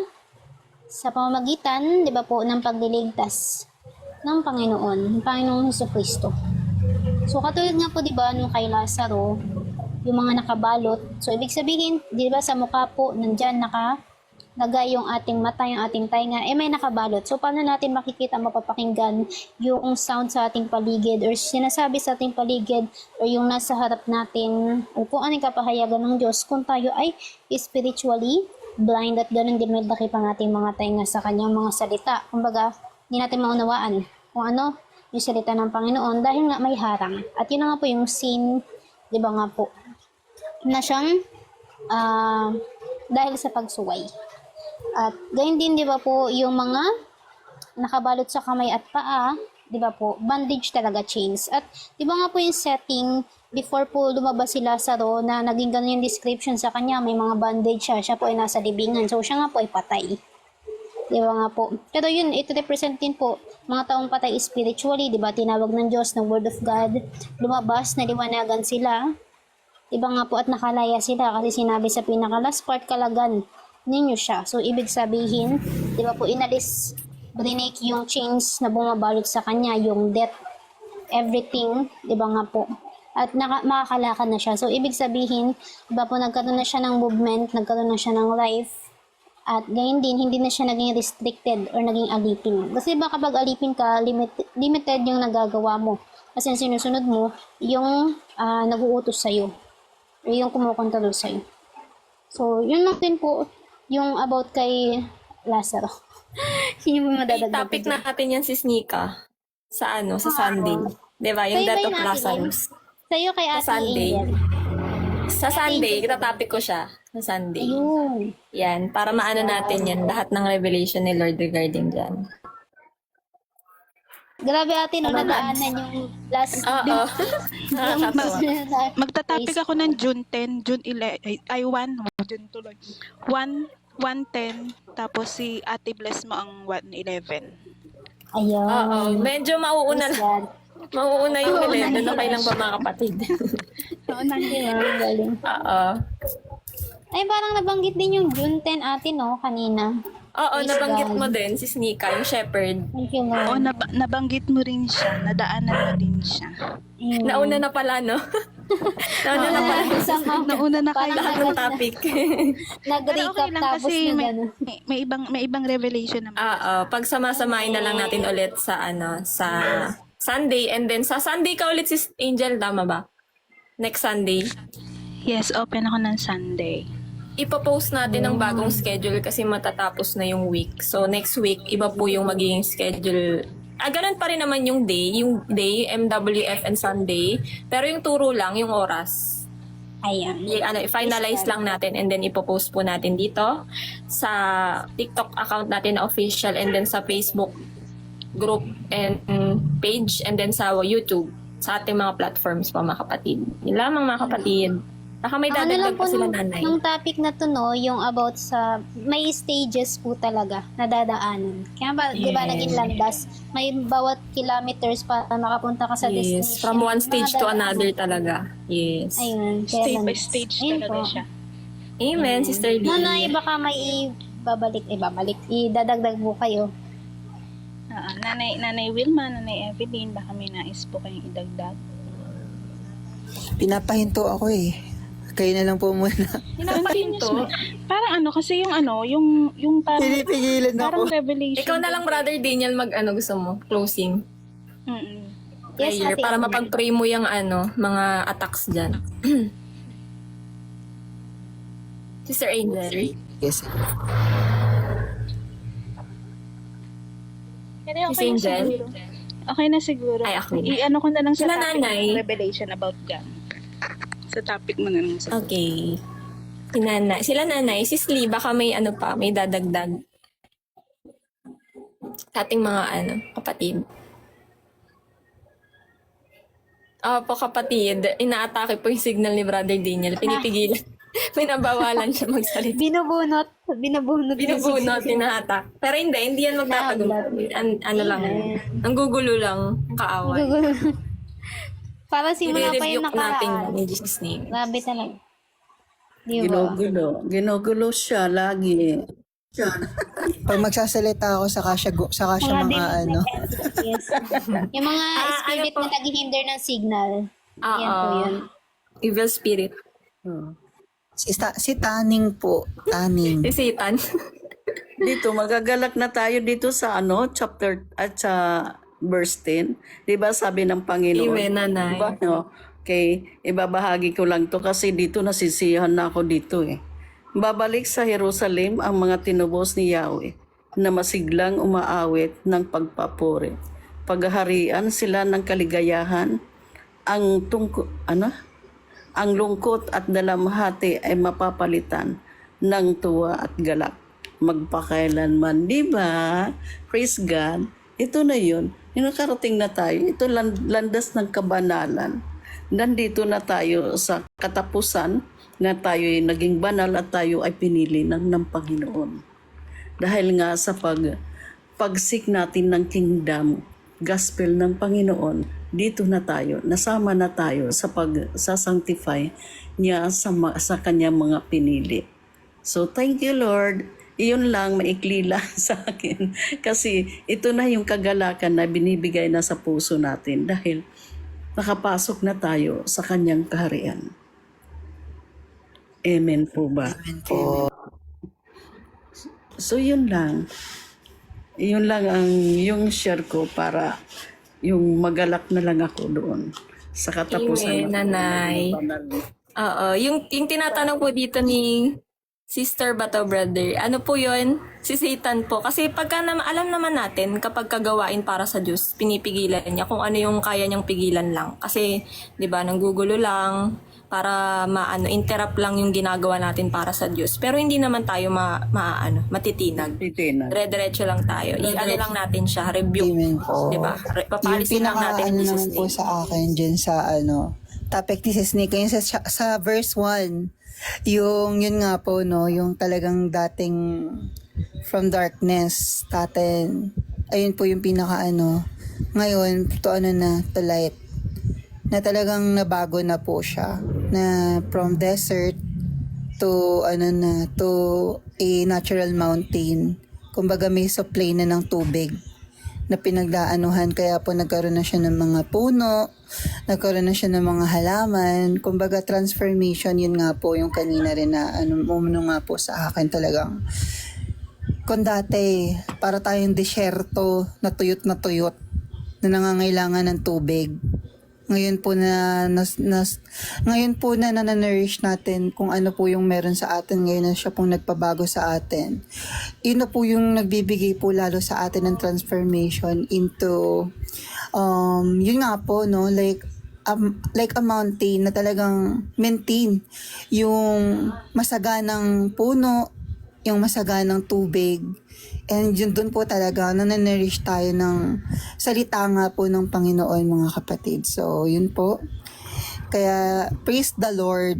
sa pamamagitan, di ba po, ng pagliligtas ng Panginoong Jesucristo. So, katulad nga po, di ba, nung kay Lazaro, yung mga nakabalot. So, ibig sabihin, di ba, sa mukha po, nandyan nakalagay yung ating mata, yung ating tainga, may nakabalot. So, paano natin makikita, mapapakinggan yung sound sa ating paligid or sinasabi sa ating paligid or yung nasa harap natin o kung anong kapahayagan ng Diyos kung tayo ay spiritually blind at ganun din may lakip ang ating mga tainga sa kanyang mga salita. Kumbaga, hindi natin maunawaan kung ano yung salita ng Panginoon dahil nga may harang. At yun na nga po yung sin, di ba nga po, na siyang dahil sa pagsuway. At gayon din, di ba po, yung mga nakabalot sa kamay at paa, di ba po, bandage talaga, chains. At di ba nga po yung setting, before po lumabas si Lazaro na naging ganun yung description sa kanya, may mga bandage siya po ay nasa libingan. So siya nga po ay patay. Di ba nga po? Pero yun, ito represent din po mga taong patay spiritually, di ba? Tinawag ng Diyos ng Word of God, lumabas, naliwanagan sila. Di ba nga po at nakalaya sila kasi sinabi sa pinaka-last part, kalagan ninyo siya. So ibig sabihin, di ba po, inalis, brinake yung chains na bumabalot sa kanya, yung death, everything, di ba nga po? At makakalakad na siya. So, ibig sabihin, diba po, nagkaroon na siya ng movement, nagkaroon na siya ng life, at gayon din, hindi na siya naging restricted or naging alipin. Kasi diba kapag alipin ka, limited yung nagagawa mo. Kasi ang sinusunod mo, yung nag-uutos sa'yo, o yung kumukontrol sa'yo. So, yun lang din po, yung about kay Lazaro. Yun yung madadagdag. Topic natin yan, Sis Nika, sa Sunday. Diba? Yung Kaya Death ba of yung Lazarus. Sa'yo kay Ate Sunday. Angel. Sa Sunday, itatopic ko siya. Sa Sunday. Ayun. Yan, para maano natin yan, lahat ng revelation ni Lord regarding dyan. Grabe ate, no, nadaanan yung last Oo. Nakakatawa. Magta-topic ako ng June 10, June 11, ay 1, June tuloy. 1:10, tapos si Ate Bless mo ang 1:11. Ayun. Oo. Medyo mauuna Yan. Mauuna yung 11 na kailang pa mga kapatid. Oo, nandiyan. Ayun, galing. Oo. Ay, parang nabanggit din yung June 10 ate, no, kanina. Oo, Praise nabanggit God. mo din si Snika, yung shepherd. Thank you, Oo, Lord. nabanggit mo rin siya, nadaanan mo din siya. Ayun. Nauna na pala, no? Nauna na pala. Somehow, Nauna na kayo. parang Lahat ng topic. Pero nag-recap okay lang tapos kasi na may, gano'n. may ibang revelation naman. Oo, pag sama-samain na lang natin ulit sa sa Sunday, and then sa Sunday ka ulit si Angel, tama ba? Next Sunday. Yes, open ako ng Sunday. Ipopost natin ang bagong schedule kasi matatapos na yung week. So next week, iba po yung magiging schedule. Ganun pa rin naman yung day, MWF and Sunday. Pero yung turo lang, yung oras. Ayan. I-finalize lang natin and then ipopost po natin dito sa TikTok account natin na official, and then sa Facebook group and page, and then sa YouTube, sa ating mga platforms po, mga kapatid. Yun lamang, mga kapatid. Baka may Ang ano lang dadagdag po pa sila nung, nanay. nung topic na to, no, yung about sa, may stages po talaga na dadaanan. Kaya ba, di ba Yes. naging landas? May bawat kilometers para makapunta ka sa Yes, destination. from one stage Mga to dadaanan. another talaga. Yes. Ayun, kaya Stage by landas. stage Ayun talaga po. siya. Amen, Sister Lee. Nanay, baka may ibabalik, idadagdag po kayo. Nanay Wilma, Nanay Evelyn, baka may nais po kayong idagdag. Pinapahinto ako eh. Kayo na lang po muna. Pinapahinto. Parang ano, kasi yung parang, Pinipigilan parang ako. revelation. Ikaw na lang, Brother Daniel, gusto mo? Closing. Mm-mm. Yes, Prayer, Ate para Emily. mapag-pray mo yung mga attacks dyan. Sister Angel. Yes. Pero Miss okay na Angel? siguro. Okay na siguro. Ay, ako. I-ano ko na lang sa Sila topic nanay. ng revelation about gang. Sa topic mo na lang sa Okay. Sila nanay. Sis Lee, baka may may dadagdag. Sa ating mga kapatid. Opo, kapatid. Inaatake po yung signal ni Brother Daniel. Pinipigilan. Pinabawalan siya magsalita. Binubunot. Binubunot, inaatak. Pero hindi yan magtatagumpay. Ano lang, ang gugulo lang, kaaway. Para simula pa yung I-rebuke natin nakaraan. in Jesus' name. Grabe talaga. Di ba? Ginugulo siya lagi. Pag magsasalita ako, saka siya mga ano. Yes. Yung mga spirit po? na naghihinder ng signal. Yan po yun. Evil spirit. Si Taning po. Taning. Si Satan. Dito, magagalak na tayo dito sa chapter at sa verse 10. Di ba sabi ng Panginoon? Amen, nanay. Diba, no? Okay, ibabahagi ko lang to kasi dito nasisiyahan na ako dito eh. Babalik sa Jerusalem ang mga tinubos ni Yahweh na masiglang umaawit ng pagpapuri. Paghaharian sila ng kaligayahan, ang lungkot at dalamhati ay mapapalitan ng tuwa at galak. Magpakailanman, di ba? Praise God. Ito na yun. Yung nakarating na tayo, ito landas ng kabanalan. Nandito na tayo sa katapusan na tayo ay naging banal at tayo ay pinili ng Panginoon. Dahil nga sa pagsik natin ng kingdom, gospel ng Panginoon, dito na tayo, nasama na tayo sa sanctify niya sa kanyang mga pinili. So thank you Lord. Iyon lang, maikli lang sa akin. Kasi ito na yung kagalakan na binibigay na sa puso natin dahil nakapasok na tayo sa kanyang kaharian. Amen po ba? Amen po. So yun lang. Yun lang ang yung share ko para yung magalak na lang ako doon sa katapusan. Amen, nanay. Oo, yung tinatanong po dito ni Sister Bato Brother, ano po yun? Si Satan po. Kasi pagka alam naman natin, kapag kagawain para sa Diyos, pinipigilan niya kung ano yung kaya niyang pigilan lang. Kasi, di ba, nanggugulo lang, para interrupt lang yung ginagawa natin para sa Diyos. Pero hindi naman tayo matitinag. Titinag. Dire-diretso lang tayo. Lang natin siya, rebuke. Amen po. Di ba? Yung Papalisin lang natin in Jesus' naman po name. sa akin dyan sa topic ni Sis Nika, yung sa verse 1, yun nga po, no, yung talagang dating from darkness, ayun po yung ngayon, to light, na talagang nabago na po siya, na from desert to a natural mountain. Kumbaga may supply na ng tubig na pinagdaanuhan, kaya po nagkaroon na siya ng mga puno, nagkaroon na siya ng mga halaman. Kumbaga transformation, yun nga po yung kanina rin na umuno nga po sa akin talagang. Kung dati, para tayong disyerto na tuyot na nangangailangan ng tubig. Ngayon po na nananourish natin kung ano po yung meron sa atin ngayon na siya pong nagpabago sa atin. Yun na po yung nagbibigay po lalo sa atin ng transformation into yun nga po, no, like a mountain na talagang maintain yung masaganang puno, yung masaganang tubig. And yun dun po talaga, nananourish tayo ng salita nga po ng Panginoon, mga kapatid. So, yun po. Kaya, praise the Lord.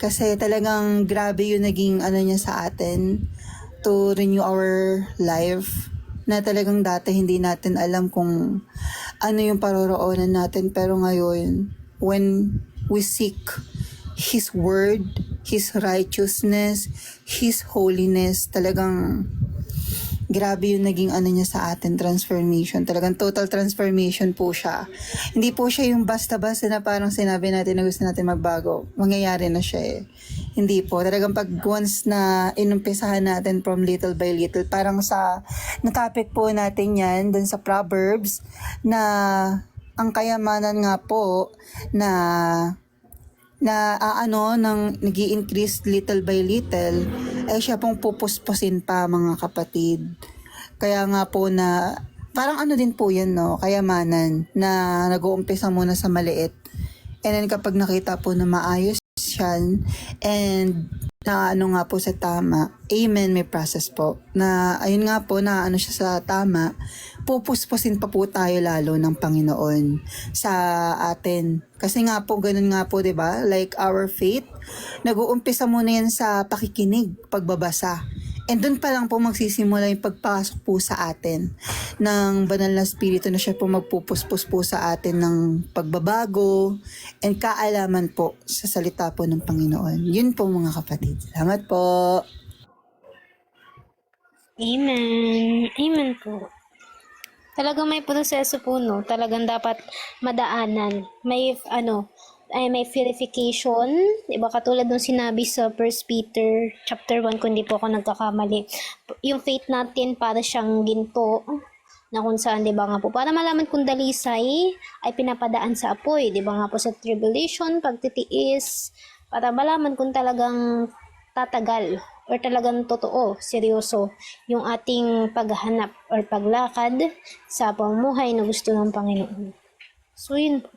Kasi talagang grabe yung naging ano niya sa atin to renew our life na talagang dati hindi natin alam kung ano yung paroroonan natin, pero ngayon when we seek His word, His righteousness, His holiness, talagang grabe yung naging ano niya sa atin, transformation. Talagang total transformation po siya. Hindi po siya yung basta-basta na parang sinabi natin na gusto natin magbago. Mangyayari na siya eh. Hindi po. Talagang pag once na inumpisahan natin from little by little, parang sa na-topic po natin yan, dun sa Proverbs, na ang kayamanan nga po na nang nag-i-increase little by little, ay siya pong pupuspusin pa, mga kapatid. Kaya nga po na, parang ano din po yan, no? Kayamanan, na nag-uumpisa muna sa maliit. And then kapag nakita po na maayos yan, and na ano nga po sa tama, amen, may process po. Na ayun nga po, na ano siya sa tama, pupuspusin pa po tayo lalo ng Panginoon sa atin. Kasi nga po, ganun nga po, 'di ba? Like our faith, nag-uumpisa muna yan sa pakikinig, pagbabasa. And doon pa lang po magsisimula yung pagpasok po sa atin ng banal na spirito na siya po magpupuspos po sa atin ng pagbabago and kaalaman po sa salita po ng Panginoon. Yun po, mga kapatid. Salamat po. Amen. Amen po. Talagang may proseso po, no? Talagang dapat madaanan. May purification. Diba? Katulad nung sinabi sa 1 Peter chapter 1, kung di po ako nagkakamali. Yung faith natin para siyang ginto, na kung saan, diba nga po, para malaman kung dalisay ay pinapadaan sa apoy. Diba nga po sa tribulation, pagtitiis, para malaman kung talagang tatagal or talagang totoo, seryoso yung ating paghahanap or paglakad sa pamumuhay na gusto ng Panginoon. So, yun po.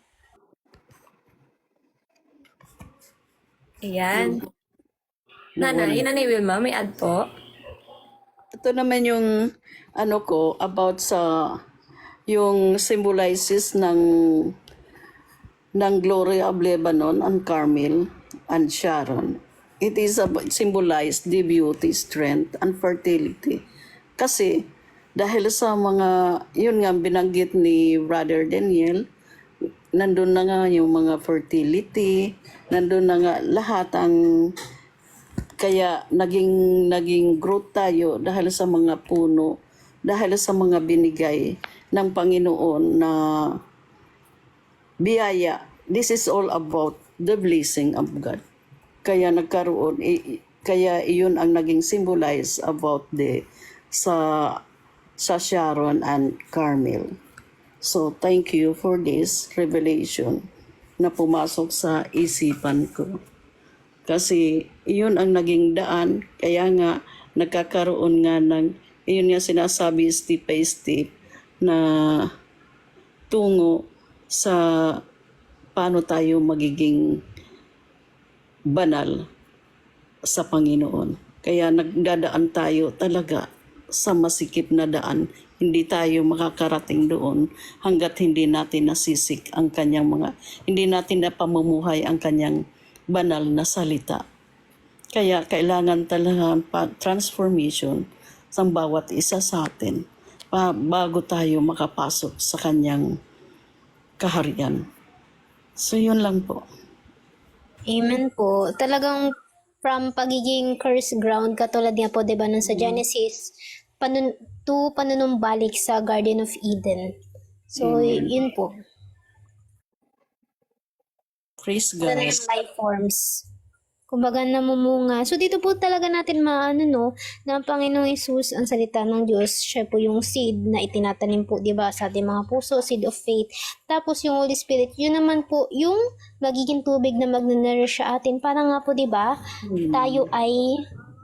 Ayan. Nanay Wilma, may add po? Ito naman yung ano ko about sa yung symbolizes ng glory of Lebanon and Carmel and Sharon. It is symbolized the beauty, strength, and fertility. Kasi dahil sa mga, yun nga binanggit ni Brother Daniel, nandun na nga yung mga fertility, nandun na nga lahat ang, kaya naging growth tayo dahil sa mga puno, dahil sa mga binigay ng Panginoon na biyaya. This is all about the blessing of God. Kaya nagkaroon, kaya iyon ang naging symbolize about sa Sharon and Carmel. So, thank you for this revelation na pumasok sa isipan ko. Kasi iyon ang naging daan, kaya nga nagkakaroon nga ng, iyon nga sinasabi step by step na tungo sa paano tayo magiging banal sa Panginoon. Kaya nagdadaan tayo talaga sa masikip na daan. Hindi tayo makakarating doon hanggat hindi natin nasisik ang kanyang hindi natin napamumuhay ang kanyang banal na salita. Kaya kailangan talaga transformation sa bawat isa sa atin bago tayo makapasok sa kanyang kaharian. So yun lang po. Amen po. Talagang from pagiging cursed ground, katulad nga po, diba, nun sa Genesis, panunumbalik sa Garden of Eden. So, yun po. Praise Wala God. na ng life forms. Kumbaga namumunga. So dito po talaga natin maano, no, na ang Panginoong Hesus, ang salita ng Diyos, siya po yung seed na itinatanim po, 'di ba, sa ating mga puso, seed of faith. Tapos yung Holy Spirit, yun naman po yung magiging tubig na magne-nourish sa atin para nga po, 'di ba, tayo ay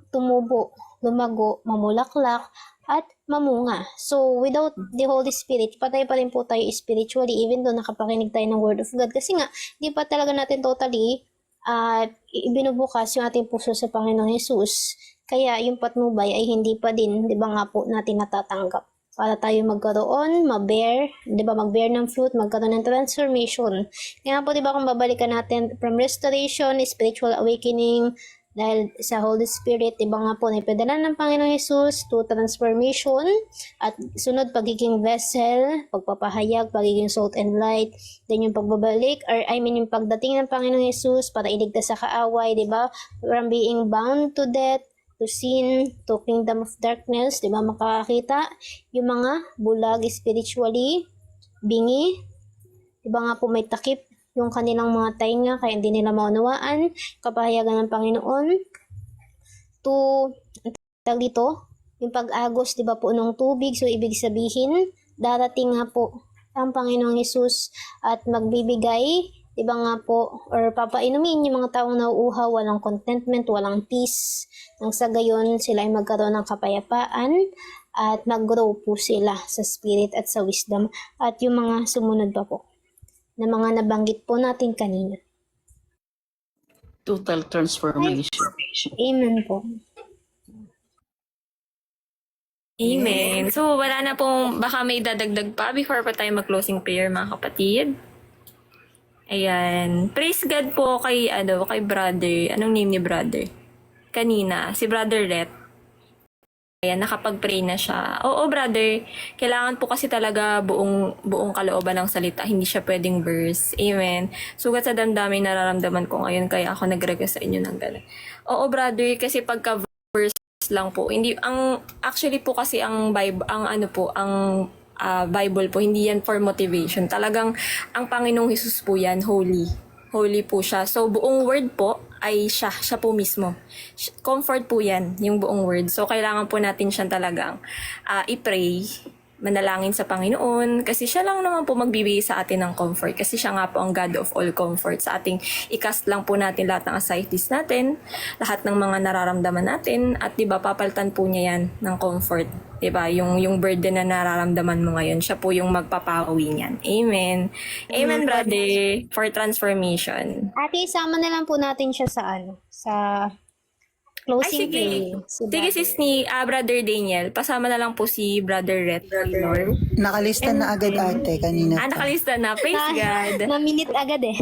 tumubo, lumago, mamulaklak at mamunga. So, without the Holy Spirit, patay pa rin po tayo spiritually, even though nakapakinig tayo ng Word of God. Kasi nga, di pa talaga natin totally ibinubukas yung ating puso sa Panginoong Hesus. Kaya yung patnubay ay hindi pa din, di ba nga po, natin natatanggap. para tayo magkaroon, mag-bear ng fruit, magkaroon ng transformation. Kaya po, di ba, kung babalikan natin from restoration, spiritual awakening, dahil sa Holy Spirit, di ba nga po, naipadala ng Panginoong Jesus to transformation, at sunod, pagiging vessel, pagpapahayag, pagiging salt and light, then yung pagbabalik, yung pagdating ng Panginoong Jesus para iligtas sa kaaway, di ba? From being bound to death, to sin, to kingdom of darkness, di ba? Makakakita yung mga bulag spiritually, bingi, di ba nga po may takip yung kanilang mga tainga kaya hindi nila maunawaan kapahayagan ng Panginoon. To dito, yung pag-agos, di ba po, ng tubig, so ibig sabihin darating nga po ang Panginoong Hesus at magbibigay, di ba nga po, or papainumin yung mga taong nauuhaw, walang contentment, walang peace, nang sa gayon sila ay magkaroon ng kapayapaan at mag-grow po sila sa spirit at sa wisdom, at yung mga sumunod pa po na mga nabanggit po natin kanina. Total transformation. Amen po. Amen. So, wala na pong, baka may dadagdag pa before pa tayo mag-closing prayer, mga kapatid. Ayan. Praise God po kay brother. Anong name ni brother? Kanina, si Brother Ret. Ayan, nakapag-pray na siya. Oo, brother, kailangan po kasi talaga buong kalooban ng salita. Hindi siya pwedeng verse. Amen. Sugat sa damdamin nararamdaman ko ngayon, kaya ako nag-request sa inyo ng gano'n. Oo, brother, kasi pagka-verse lang po. Hindi, actually po kasi ang Bible, Bible po, hindi yan for motivation. Talagang, ang Panginoong Hesus po yan, holy. Holy po siya. So, buong word po, ay siya po mismo. Comfort po yan, yung buong word. So, kailangan po natin siyang talagang i-pray, manalangin sa Panginoon, kasi siya lang naman po magbibigay sa atin ng comfort, kasi siya nga po ang God of all comfort. Sa ating i-cast lang po natin lahat ng anxieties natin, lahat ng mga nararamdaman natin, at diba, papalitan po niya yan ng comfort. Diba, yung burden na nararamdaman mo ngayon, siya po yung magpapawi niyan. Amen. Amen, brother, for transformation. Ate, isama na lang po natin siya sa closing prayer. Sige, sis ni Brother Daniel, pasama na lang po si Brother Red. Nakalista na agad ate kanina. Nakalista na. Praise God. Na-minute agad eh.